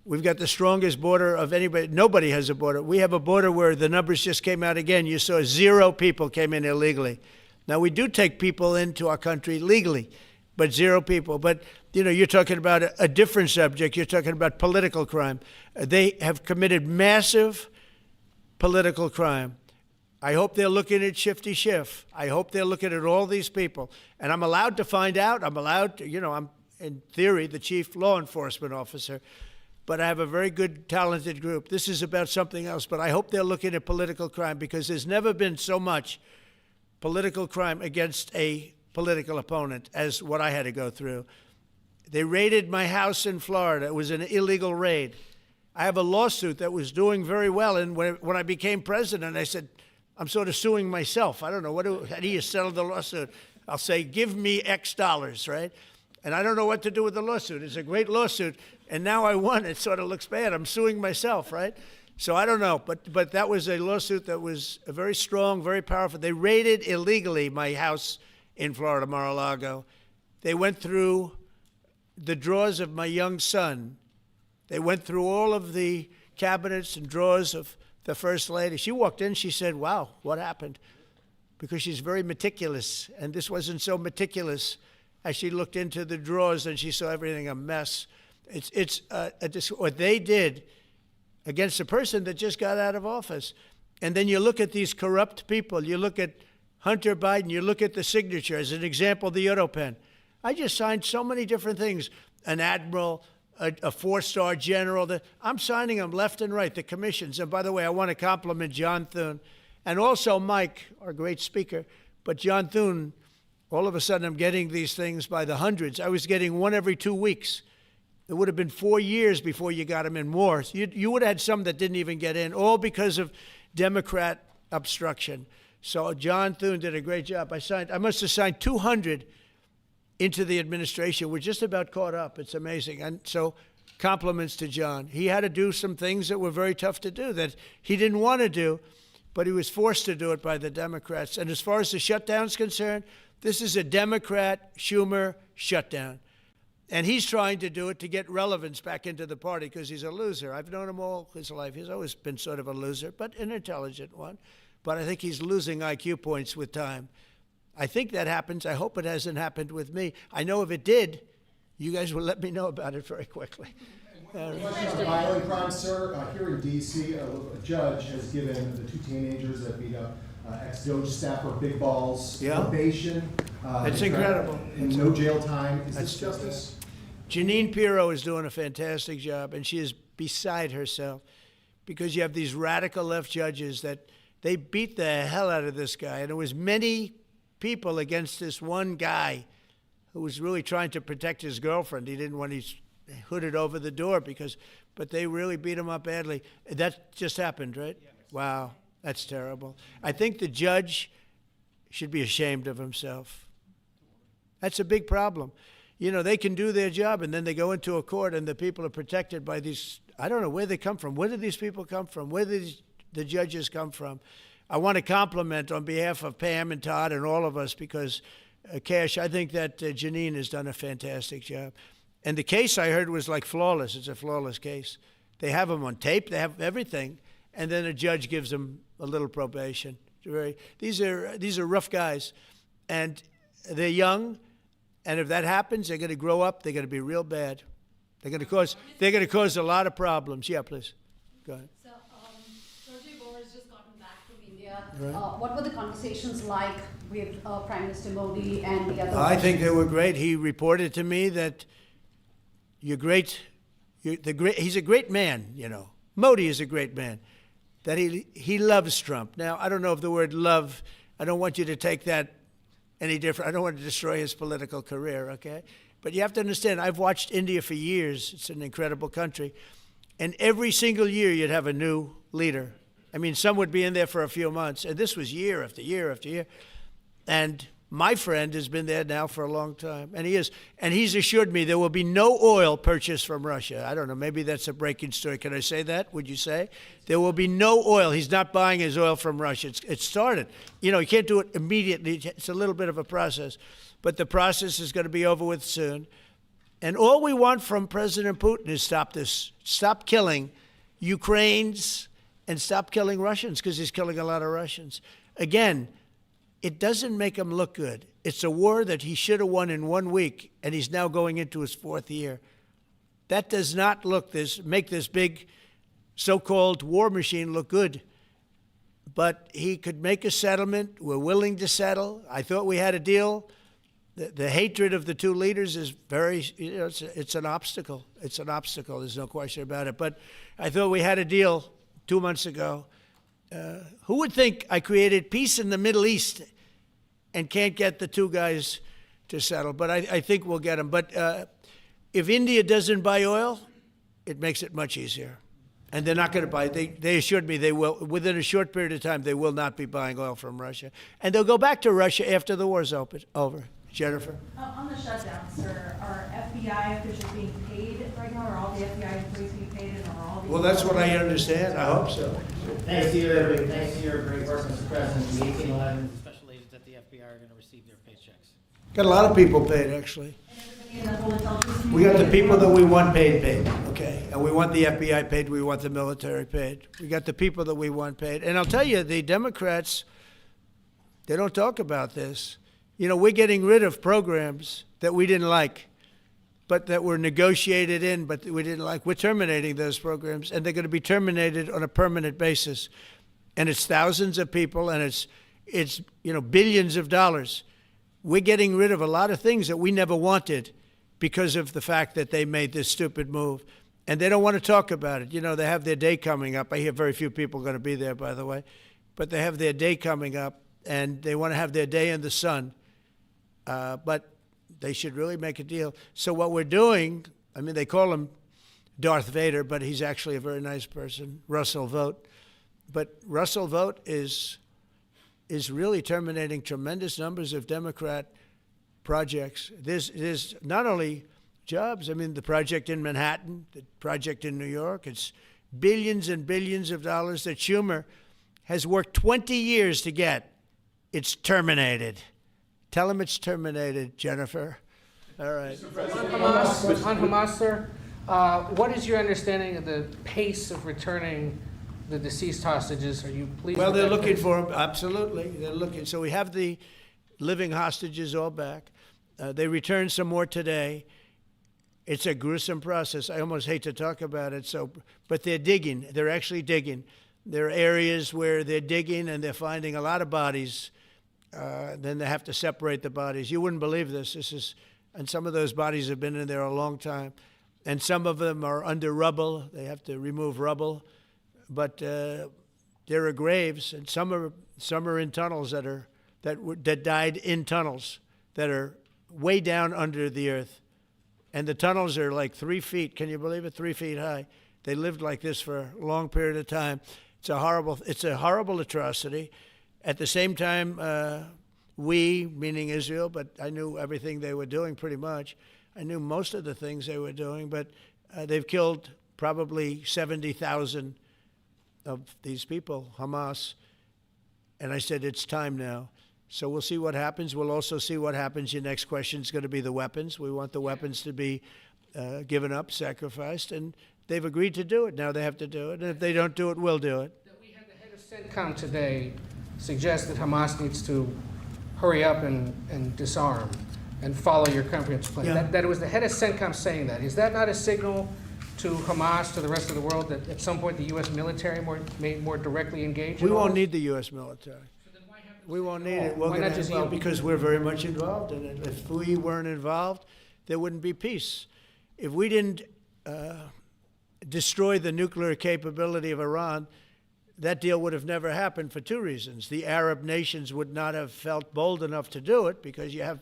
we've got the strongest border of anybody. Nobody has a border. We have a border where the numbers just came out again. You saw 0 people came in illegally. Now, we do take people into our country legally, but 0 people. But, you're talking about a different subject. You're talking about political crime. They have committed massive political crime. I hope they're looking at Shifty Schiff. I hope they're looking at all these people. And I'm allowed to find out. I'm allowed to, I'm, in theory, the chief law enforcement officer. But I have a very good, talented group. This is about something else. But I hope they're looking at political crime, because there's never been so much political crime against a political opponent as what I had to go through. They raided my house in Florida. It was an illegal raid. I have a lawsuit that was doing very well. And when I became president, I said, I'm sort of suing myself. I don't know. How do you settle the lawsuit? I'll say, give me X dollars, right? And I don't know what to do with the lawsuit. It's a great lawsuit. And now I won. It sort of looks bad. I'm suing myself, right? So I don't know. But that was a lawsuit that was very strong, very powerful. They raided illegally my house in Florida, Mar-a-Lago. They went through the drawers of my young son. They went through all of the cabinets and drawers of the First Lady. She walked in, she said, wow, what happened? Because she's very meticulous, and this wasn't so meticulous. as she looked into the drawers and she saw everything a mess. What they did against a person that just got out of office. And then you look at these corrupt people. You look at Hunter Biden. You look at the signature. As an example, the auto pen. I just signed so many different things. An admiral, a four-star general. I'm signing them left and right, the commissions. And by the way, I want to compliment John Thune and also Mike, our great speaker. But John Thune, all of a sudden I'm getting these things by the hundreds. I was getting one every 2 weeks. It would have been 4 years before you got them in more. You would have had some that didn't even get in, all because of Democrat obstruction. So John Thune did a great job. I must have signed 200 into the administration. We're just about caught up. It's amazing. And so compliments to John. He had to do some things that were very tough to do that he didn't want to do, but he was forced to do it by the Democrats. And as far as the shutdown's concerned, this is a Democrat Schumer shutdown. And he's trying to do it to get relevance back into the party because he's a loser. I've known him all his life. He's always been sort of a loser, but an intelligent one. But I think he's losing IQ points with time. I think that happens. I hope it hasn't happened with me. I know if it did, you guys will let me know about it very quickly. Question on violent crime, sir. Here in D.C., a judge has given the two teenagers that beat up ex-Doge staffer Big Balls probation. It's incredible. And no jail time. Is this justice? Jeanine Pirro is doing a fantastic job, and she is beside herself because you have these radical left judges that they beat the hell out of this guy. And there was many people against this one guy who was really trying to protect his girlfriend. He didn't want his hooded over the door but they really beat him up badly. That just happened, right? Yes. Wow, that's terrible. I think the judge should be ashamed of himself. That's a big problem. You know, they can do their job, and then they go into a court, and the people are protected by these, I don't know where they come from. Where do these people come from? Where do the judges come from? I want to compliment on behalf of Pam and Todd and all of us because, Cash, I think that Jeanine has done a fantastic job. And the case I heard was like flawless. It's a flawless case. They have them on tape. They have everything. And then a judge gives them a little probation. These are rough guys. And they're young. And if that happens, they're going to grow up. They're going to be real bad. They're going to cause a lot of problems. Yeah, please. Go ahead. So, Sergey Boris just gotten back from India. Right. What were the conversations like with Prime Minister Modi and the other? I think they were great. He reported to me that he's a great man, you know. Modi is a great man. That he loves Trump. Now, I don't know if the word love, I don't want you to take that any different. I don't want to destroy his political career, okay? But you have to understand, I've watched India for years. It's an incredible country. And every single year you'd have a new leader. I mean, some would be in there for a few months. And this was year after year after year. And my friend has been there now for a long time. And he's assured me there will be no oil purchased from Russia. I don't know, maybe that's a breaking story. Can I say that? Would you say? There will be no oil. He's not buying his oil from Russia. It started. You know, you can't do it immediately. It's a little bit of a process. But the process is going to be over with soon. And all we want from President Putin is stop this. Stop killing Ukrainians and stop killing Russians because he's killing a lot of Russians. Again, it doesn't make him look good. It's a war that he should have won in 1 week, and he's now going into his 4th year. That does not make this big so-called war machine look good. But he could make a settlement. We're willing to settle. I thought we had a deal. The hatred of the two leaders is very, it's an obstacle. It's an obstacle. There's no question about it. But I thought we had a deal 2 months ago. Who would think I created peace in the Middle East and can't get the two guys to settle? But I think we'll get them. But if India doesn't buy oil, it makes it much easier. And they're not going to buy it. They assured me they will. Within a short period of time, they will not be buying oil from Russia. And they'll go back to Russia after the war's over. Jennifer? On the shutdown, sir, are FBI officials being paid right now? Are all the FBI employees being paid? And are all the Well, that's what I understand. I hope so. Thanks to your great work, Mr. President, the 1811 special agents at the FBI are going to receive their paychecks. Got a lot of people paid, actually. We got the people that we want paid, okay? And we want the FBI paid, we want the military paid. We got the people that we want paid. And I'll tell you, the Democrats, they don't talk about this. we're getting rid of programs that we didn't like, but that were negotiated in, but that we didn't like. We're terminating those programs, and they're going to be terminated on a permanent basis. And it's thousands of people, and it's billions of dollars. We're getting rid of a lot of things that we never wanted because of the fact that they made this stupid move. And they don't want to talk about it. They have their day coming up. I hear very few people are going to be there, by the way. But they have their day coming up, and they want to have their day in the sun. But they should really make a deal. So what we're doing, they call him Darth Vader, but he's actually a very nice person, Russell Vogt. But Russell Vogt is really terminating tremendous numbers of Democrat projects. There's not only jobs, the project in Manhattan, the project in New York, it's billions and billions of dollars that Schumer has worked 20 years to get. It's terminated. Tell him it's terminated, Jennifer. All right. On Hamas, sir, what is your understanding of the pace of returning the deceased hostages? Are you pleased? Well, with they're that looking pace? for them. Absolutely. They're looking. So we have the living hostages all back. They returned some more today. It's a gruesome process. I almost hate to talk about it. But they're digging. They're actually digging. There are areas where they're digging and they're finding a lot of bodies. Then they have to separate the bodies. You wouldn't believe this. And some of those bodies have been in there a long time. And some of them are under rubble. They have to remove rubble. But there are graves, and some are in tunnels that died in tunnels that are way down under the earth. And the tunnels are like 3 feet. Can you believe it? 3 feet high. They lived like this for a long period of time. It's a horrible atrocity. At the same time, we, meaning Israel, but I knew everything they were doing pretty much. I knew most of the things they were doing, but they've killed probably 70,000 of these people, Hamas. And I said, it's time now. So we'll see what happens. We'll also see what happens. Your next question is going to be the weapons. We want the weapons to be given up, sacrificed, and they've agreed to do it. Now they have to do it. And if they don't do it, we'll do it. We had the head of CENTCOM today suggest that Hamas needs to hurry up and disarm and follow your comprehensive plan. Yeah. That it was the head of CENTCOM saying that. Is that not a signal to Hamas, to the rest of the world, that at some point the U.S. military may more directly engage? We won't need the U.S. military. We won't need it. Why not just you? Because we're very much involved in it. If we weren't involved, there wouldn't be peace. If we didn't destroy the nuclear capability of Iran, that deal would have never happened for two reasons. The Arab nations would not have felt bold enough to do it because you have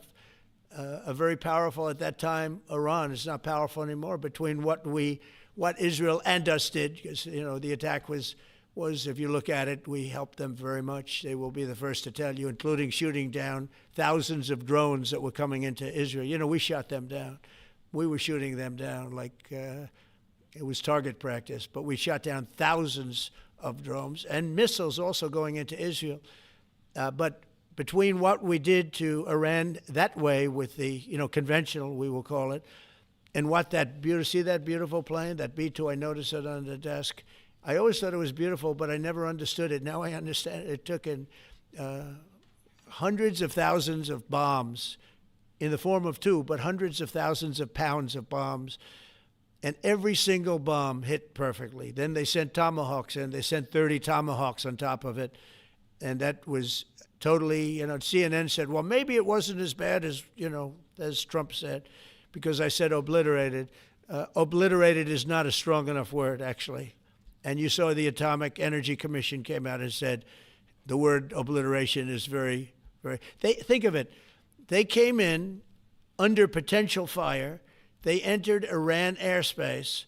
a very powerful, at that time, Iran. It's not powerful anymore between what Israel and us did, because the attack was, if you look at it, we helped them very much. They will be the first to tell you, including shooting down thousands of drones that were coming into Israel. We shot them down. We were shooting them down like it was target practice, but we shot down thousands of drones and missiles also going into Israel. But between what we did to Iran that way with the, conventional, we will call it, and what see that beautiful plane, that B-2, I noticed it on the desk. I always thought it was beautiful, but I never understood it. Now I understand it. It took in hundreds of thousands of bombs in the form of two, but hundreds of thousands of pounds of bombs. And every single bomb hit perfectly. Then they sent Tomahawks in. They sent 30 Tomahawks on top of it. And that was totally, CNN said, well, maybe it wasn't as bad as Trump said, because I said obliterated. Obliterated is not a strong enough word, actually. And you saw the Atomic Energy Commission came out and said the word obliteration is very, very, think of it. They came in under potential fire. They entered Iran airspace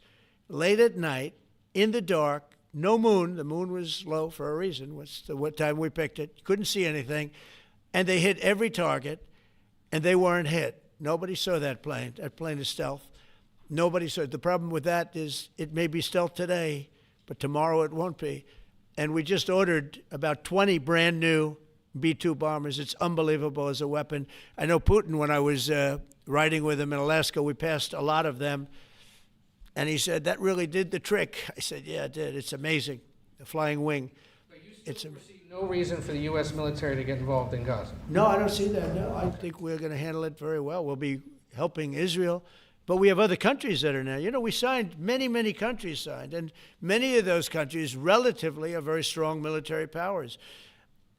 late at night, in the dark, no moon. The moon was low for a reason. What time we picked it. Couldn't see anything. And they hit every target, and they weren't hit. Nobody saw that plane. That plane is stealth. Nobody saw it. The problem with that is it may be stealth today, but tomorrow it won't be. And we just ordered about 20 brand new B-2 bombers. It's unbelievable as a weapon. I know Putin, when I was riding with him in Alaska, we passed a lot of them. And he said, that really did the trick. I said, yeah, it did. It's amazing. The flying wing. But you still It's foresee No reason for the U.S. military to get involved in Gaza. No, I don't see that. No, I think we're going to handle it very well. We'll be helping Israel, but we have other countries that are now. You know, we signed, many countries signed, and many of those countries relatively are very strong military powers.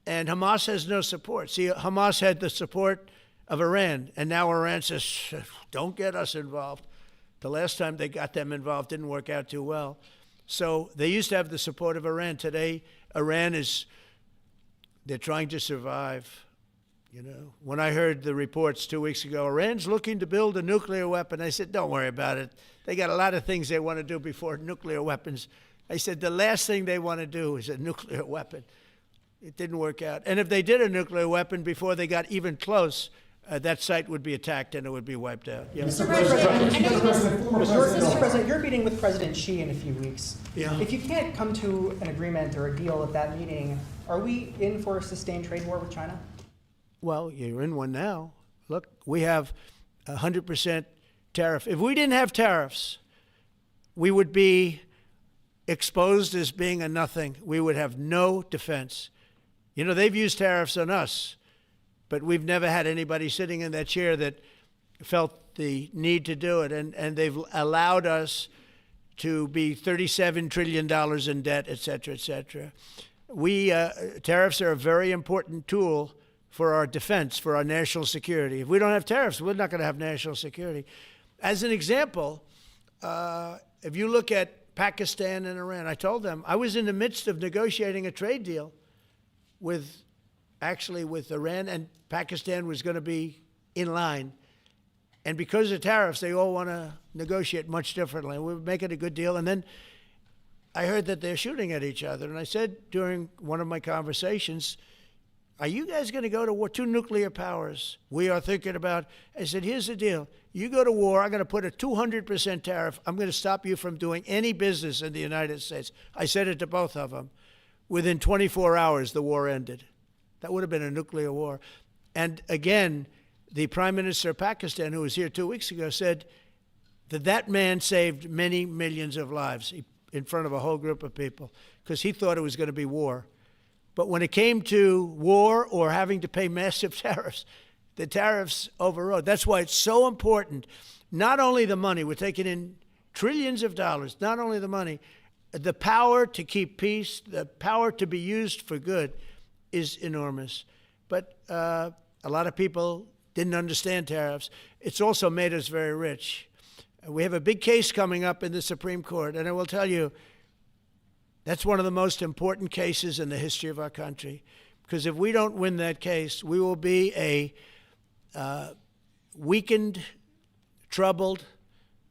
And Hamas has no support. See, Hamas had the support of Iran, and now Iran says, don't get us involved. The last time they got them involved didn't work out too well. So they used to have the support of Iran. Today, Iran is, they're trying to survive. You know, when I heard the reports 2 weeks ago, Iran's looking to build a nuclear weapon, I said, don't worry about it. They got a lot of things they want to do before nuclear weapons. I said, the last thing they want to do is a nuclear weapon. It didn't work out. And if they did a nuclear weapon before they got even close, that site would be attacked and it would be wiped out. Yeah. Mr. President, you're meeting with President Xi in a few weeks. Yeah. If you can't come to an agreement or a deal at that meeting, are we in for a sustained trade war with China? Well, you're in one now. Look, we have 100% tariff. If we didn't have tariffs, we would be exposed as being a nothing. We would have no defense. You know, they've used tariffs on us, but we've never had anybody sitting in that chair that felt the need to do it. And they've allowed us to be $37 trillion in debt, et cetera, et cetera. Tariffs are a very important tool for our defense, for our national security. If we don't have tariffs, we're not going to have national security. As an example, if you look at Pakistan and Iran, I told them I was in the midst of negotiating a trade deal with Iran, and Pakistan was going to be in line. And because of tariffs, they all want to negotiate much differently. We're making a good deal. And then I heard that they're shooting at each other. And I said during one of my conversations, are you guys going to go to war? Two nuclear powers. We are thinking about, I said, here's the deal. You go to war, I'm going to put a 200% tariff. I'm going to stop you from doing any business in the United States. I said it to both of them. Within 24 hours, the war ended. That would have been a nuclear war. And again, the Prime Minister of Pakistan, who was here 2 weeks ago, said that that man saved many millions of lives in front of a whole group of people because he thought it was going to be war. But when it came to war or having to pay massive tariffs, the tariffs overrode. That's why it's so important. Not only the money, we're taking in trillions of dollars, not only the money, the power to keep peace, the power to be used for good is enormous. But a lot of people didn't understand tariffs. It's also made us very rich. We have a big case coming up in the Supreme Court, and I will tell you, that's one of the most important cases in the history of our country. Because if we don't win that case, we will be a weakened, troubled,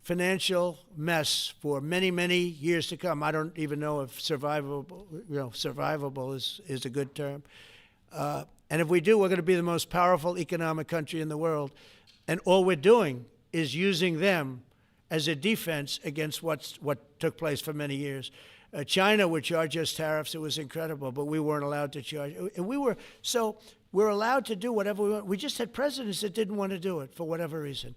financial mess for many, many years to come. I don't even know if survivable is a good term. And if we do, we're going to be the most powerful economic country in the world. And all we're doing is using them as a defense against what took place for many years. China would charge us tariffs. It was incredible, but we weren't allowed to charge. And we're allowed to do whatever we want. We just had presidents that didn't want to do it for whatever reason.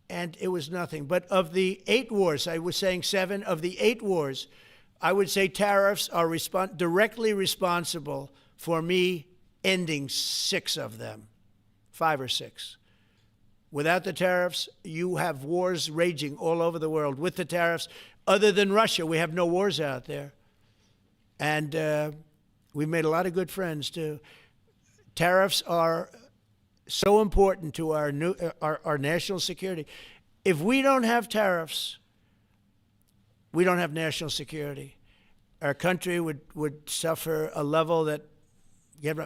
And it was nothing. But of the 8 wars, I was saying 7, of the 8 wars, I would say tariffs are directly responsible for me ending 6 of them, 5 or 6. Without the tariffs, you have wars raging all over the world. With the tariffs, other than Russia, we have no wars out there. And we've made a lot of good friends, too. Tariffs are so important to our national security. If we don't have tariffs, we don't have national security. Our country would suffer a level that,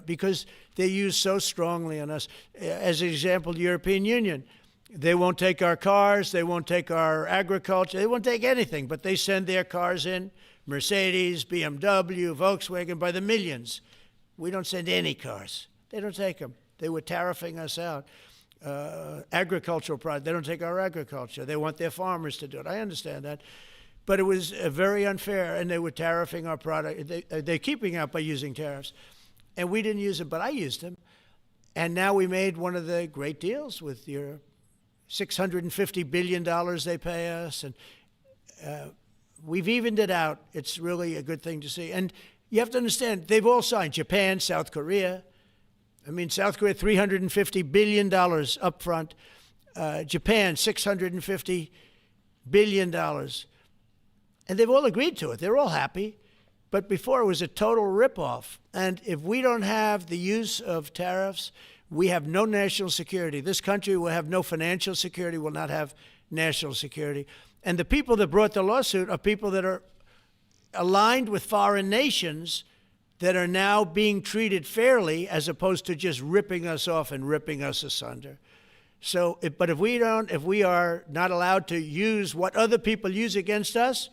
because they're used so strongly on us. As an example, the European Union, they won't take our cars, they won't take our agriculture, they won't take anything, but they send their cars in, Mercedes, BMW, Volkswagen, by the millions. We don't send any cars. They don't take them. They were tariffing us out. Agricultural products, they don't take our agriculture. They want their farmers to do it. I understand that. But it was very unfair, and they were tariffing our product. They're keeping out by using tariffs. And we didn't use them, but I used them. And now we made one of the great deals with Europe. $650 billion they pay us, and we've evened it out. It's really a good thing to see. And You have to understand, they've all signed. Japan, South Korea. I mean, South Korea, $350 billion up front. Japan, $650 billion. And they've all agreed to it. They're all happy. But before, it was a total ripoff. And if we don't have the use of tariffs, we have no national security. This country will have no financial security, will not have national security. And the people that brought the lawsuit are people that are aligned with foreign nations that are now being treated fairly as opposed to just ripping us off and ripping us asunder. So, but if we are not allowed to use what other people use against us,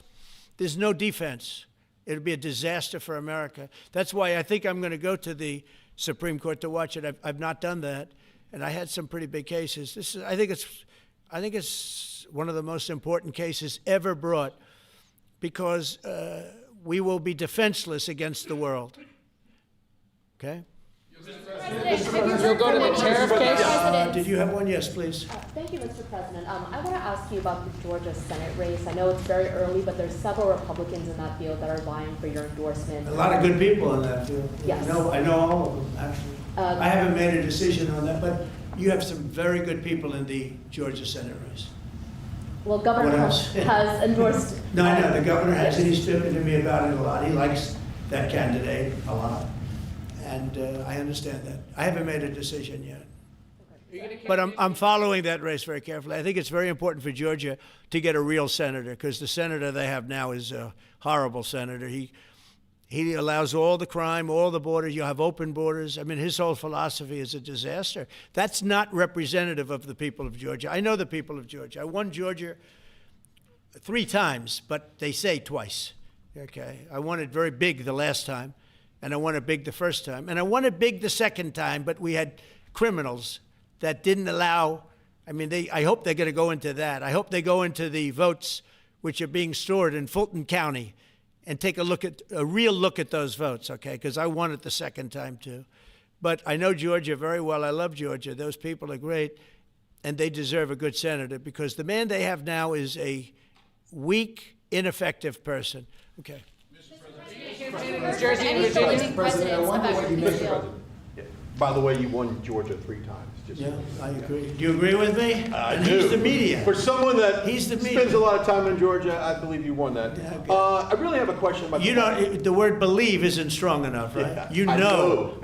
there's no defense. It'll be a disaster for America. That's why I think I'm going to go to the Supreme Court to watch it. I've not done that, and I had some pretty big cases. I think it's one of the most important cases ever brought, because we will be defenseless against the world. Okay? You'll go to the tariff case? Did you have one? Yes, please. Thank you, Mr. President. I want to ask you about the Georgia Senate race. I know it's very early, but there's several Republicans in that field that are vying for your endorsement. A lot of good people in that field. Yes. I know all of them, actually. I haven't made a decision on that, but you have some very good people in the Georgia Senate race. Well, Governor What Trump else? has endorsed. No, I know, the governor has, and he's spoken to me about it a lot. He likes that candidate a lot, and I understand that. I haven't made a decision yet. But I'm following that race very carefully. I think it's very important for Georgia to get a real senator, because the senator they have now is a horrible senator. He allows all the crime, all the borders. You have open borders. I mean, his whole philosophy is a disaster. That's not representative of the people of Georgia. I know the people of Georgia. I won Georgia 3 times, but they say twice. Okay, I won it very big the last time, and I won it big the first time, and I won it big the second time. But we had criminals that didn't allow. I mean, I hope they're going to go into that. I hope they go into the votes which are being stored in Fulton County, and take a real look at those votes, okay? Because I won it the second time, too. But I know Georgia very well. I love Georgia. Those people are great, and they deserve a good senator, because the man they have now is a weak, ineffective person. Okay. New Jersey and Virginia. President, I wonder what you meant. By the way, you won Georgia 3 times. Just Yeah, I agree. Do you agree with me? I And do. he's the media. For someone that He's the media. spends a lot of time in Georgia, I believe you won that. Yeah, okay. I really have a question about You don't, the word believe isn't strong enough, right? Yeah, You I know.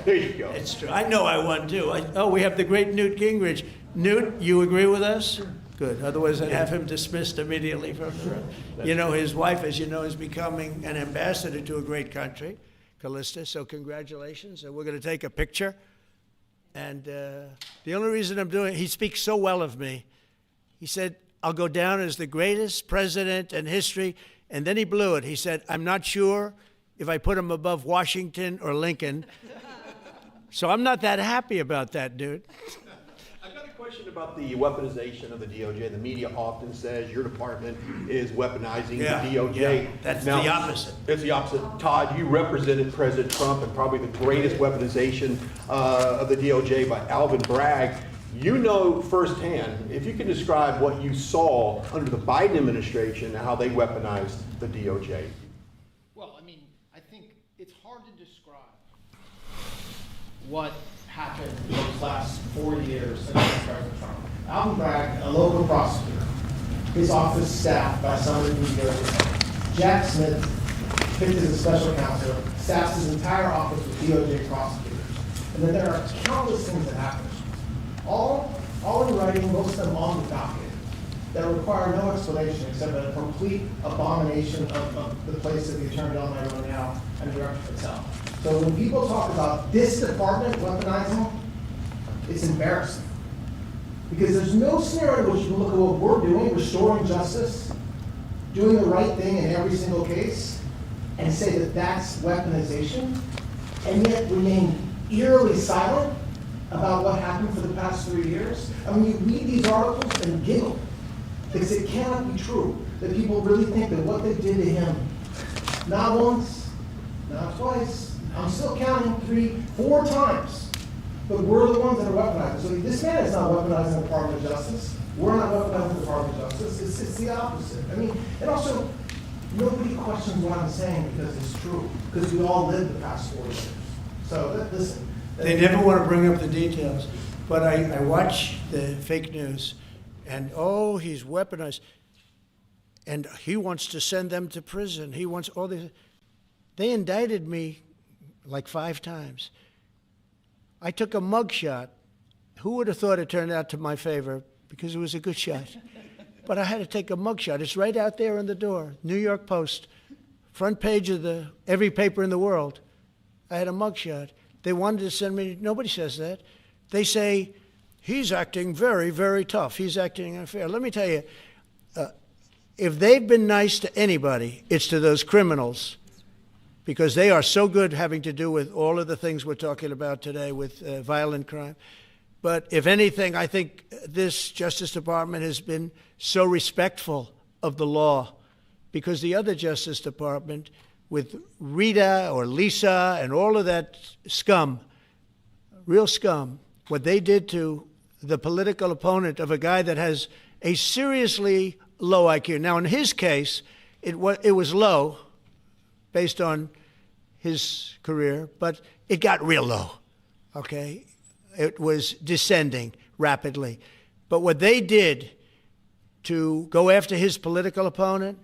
there you go. It's true. I know I won, too. We have the great Newt Gingrich. Newt, you agree with us? Good. Otherwise, I'd have him dismissed immediately from the room. You know, his wife, as you know, is becoming an ambassador to a great country, Callista, so congratulations. And we're going to take a picture. And the only reason I'm doing it, he speaks so well of me. He said, I'll go down as the greatest president in history. And then he blew it. He said, I'm not sure if I put him above Washington or Lincoln. So I'm not that happy about that, dude. I've got a question about the weaponization of the DOJ. The media often says your department is weaponizing the DOJ. Yeah, that's the opposite. It's the opposite. Todd, you represented President Trump in probably the greatest weaponization of the DOJ by Alvin Bragg. You know firsthand, if you can describe what you saw under the Biden administration and how they weaponized the DOJ. Well, I mean, I think it's hard to describe what happened those last 4 years against President Trump. Alvin Bragg, a local prosecutor, his office staffed by somebody from New Jersey. Jack Smith picked as a special counsel, staffs his entire office with DOJ prosecutors. And then there are countless things that happened. All in writing, most of them on the docket, that require no explanation except a complete abomination of the place that the Attorney General might run now and Director itself. So when people talk about this department weaponizing, it's embarrassing. Because there's no scenario in which you can look at what we're doing, restoring justice, doing the right thing in every single case, and say that that's weaponization, and yet remain eerily silent about what happened for the past 3 years. I mean, you read these articles and giggle, because it cannot be true that people really think that what they did to him, not once, not twice, I'm still counting 3, 4 times, but we're the ones that are weaponizing. So this man is not weaponizing the Department of Justice. We're not weaponizing the Department of Justice. It's the opposite. I mean, and also, nobody questions what I'm saying because it's true, because we all lived the past 4 years. So listen. They never want to bring up the details, but I watch the fake news, and oh, he's weaponized, and he wants to send them to prison. He wants all this. They indicted me like 5 times. I took a mugshot. Who would have thought it turned out to my favor? Because it was a good shot. But I had to take a mugshot. It's right out there on the door. New York Post, front page of every paper in the world. I had a mugshot. They wanted to send me, nobody says that. They say, he's acting very, very tough. He's acting unfair. Let me tell you, if they've been nice to anybody, it's to those criminals, because they are so good having to do with all of the things we're talking about today with violent crime. But if anything, I think this Justice Department has been so respectful of the law, because the other Justice Department, with Rita or Lisa and all of that scum, real scum, what they did to the political opponent of a guy that has a seriously low IQ. Now, in his case, it was low based on his career, but it got real low, okay? It was descending rapidly. But what they did to go after his political opponent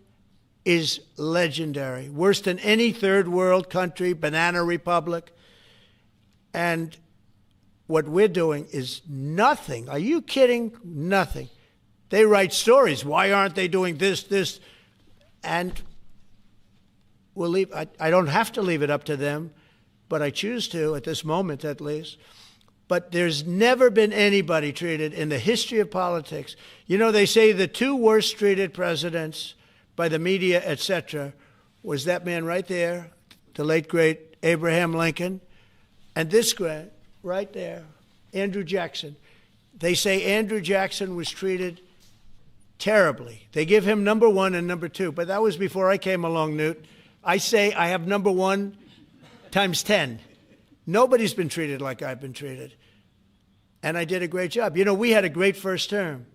is legendary, worse than any third world country, banana republic. And what we're doing is nothing. Are you kidding? Nothing. They write stories. Why aren't they doing this? And we'll leave. I don't have to leave it up to them, but I choose to at this moment at least. But there's never been anybody treated in the history of politics. You know, they say the 2 worst treated presidents by the media, etc., was that man right there, the late, great Abraham Lincoln, and this guy right there, Andrew Jackson. They say Andrew Jackson was treated terribly. They give him number 1 and number 2, but that was before I came along, Newt. I say I have number 1 times 10. Nobody's been treated like I've been treated. And I did a great job. You know, we had a great first term.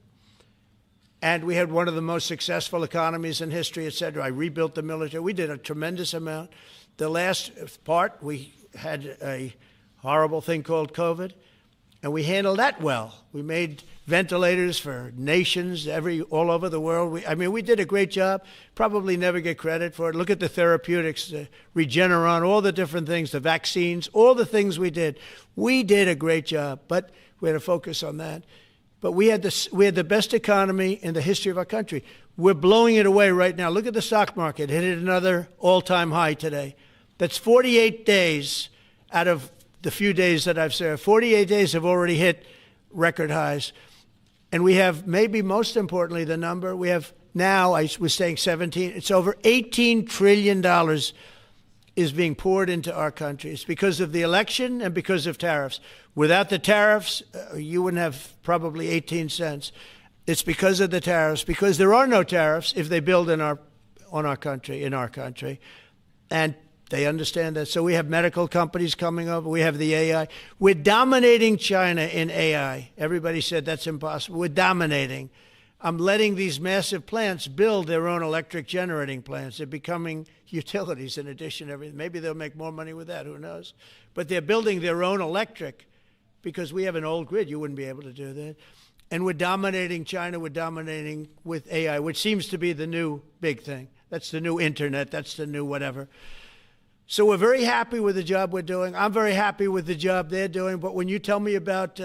And we had one of the most successful economies in history, et cetera. I rebuilt the military. We did a tremendous amount. The last part, we had a horrible thing called COVID, and we handled that well. We made ventilators for nations all over the world. We did a great job. Probably never get credit for it. Look at the therapeutics, the Regeneron, all the different things, the vaccines, all the things we did. We did a great job, but we had to focus on that. But we had the best economy in the history of our country. We're blowing it away right now. Look at the stock market. It hit another all-time high today. That's 48 days out of the few days that I've served. 48 days have already hit record highs. And we have, maybe most importantly, the number, we have now, I was saying 17, it's over $18 trillion is being poured into our country. It's because of the election and because of tariffs. Without the tariffs, you wouldn't have probably 18 cents. It's because of the tariffs, because there are no tariffs if they build in our country. And they understand that. So we have medical companies coming over. We have the AI. We're dominating China in AI. Everybody said that's impossible. We're dominating. I'm letting these massive plants build their own electric generating plants. They're becoming utilities in addition to everything. Maybe they'll make more money with that, who knows? But they're building their own electric because we have an old grid. You wouldn't be able to do that. And we're dominating China. We're dominating with AI, which seems to be the new big thing. That's the new internet. That's the new whatever. So we're very happy with the job we're doing. I'm very happy with the job they're doing. But when you tell me about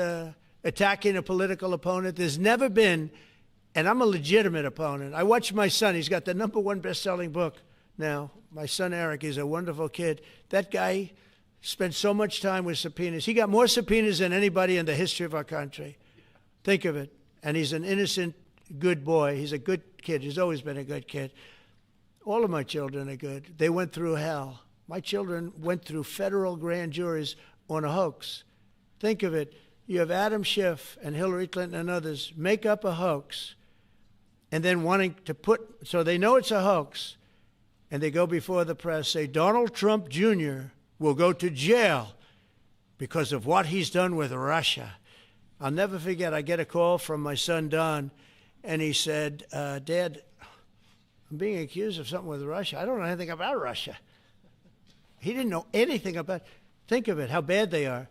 attacking a political opponent, there's never been, and I'm a legitimate opponent. I watch my son. He's got the #1 best-selling book now. My son, Eric, he's a wonderful kid. That guy spent so much time with subpoenas. He got more subpoenas than anybody in the history of our country. Think of it. And he's an innocent, good boy. He's a good kid. He's always been a good kid. All of my children are good. They went through hell. My children went through federal grand juries on a hoax. Think of it. You have Adam Schiff and Hillary Clinton and others make up a hoax and then wanting to so they know it's a hoax, and they go before the press, say Donald Trump Jr. will go to jail because of what he's done with Russia. I'll never forget, I get a call from my son, Don, and he said, Dad, I'm being accused of something with Russia. I don't know anything about Russia. He didn't know anything about. Think of it, how bad they are.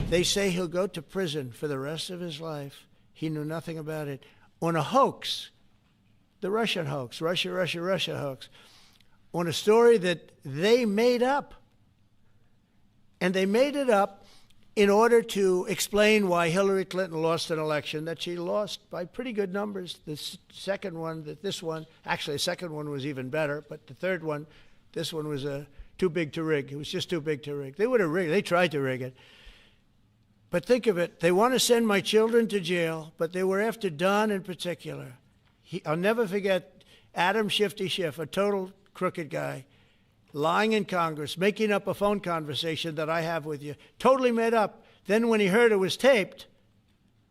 They say he'll go to prison for the rest of his life. He knew nothing about it. On a hoax, the Russian hoax, Russia hoax, on a story that they made up. And they made it up in order to explain why Hillary Clinton lost an election that she lost by pretty good numbers. The second one, actually the second one was even better, but the third one, this one was too big to rig. It was just too big to rig. They would have rigged. They tried to rig it. But think of it. They want to send my children to jail, but they were after Don in particular. I'll never forget Adam Shifty Schiff, a total crooked guy, lying in Congress, making up a phone conversation that I have with you, totally made up. Then when he heard it was taped,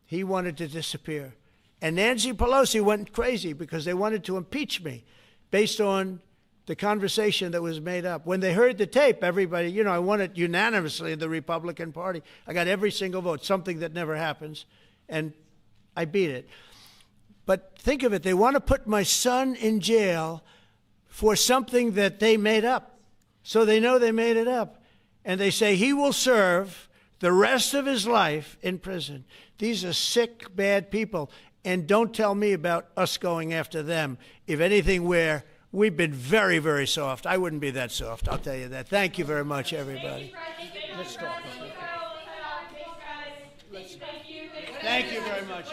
he wanted to disappear. And Nancy Pelosi went crazy because they wanted to impeach me based on the conversation that was made up. When they heard the tape, everybody, I won it unanimously in the Republican Party. I got every single vote, something that never happens, and I beat it. But think of it, they want to put my son in jail for something that they made up. So they know they made it up. And they say he will serve the rest of his life in prison. These are sick, bad people. And don't tell me about us going after them. If anything, we've been very, very soft. I wouldn't be that soft, I'll tell you that. Thank you very much, everybody. Let's talk. Thank you very much.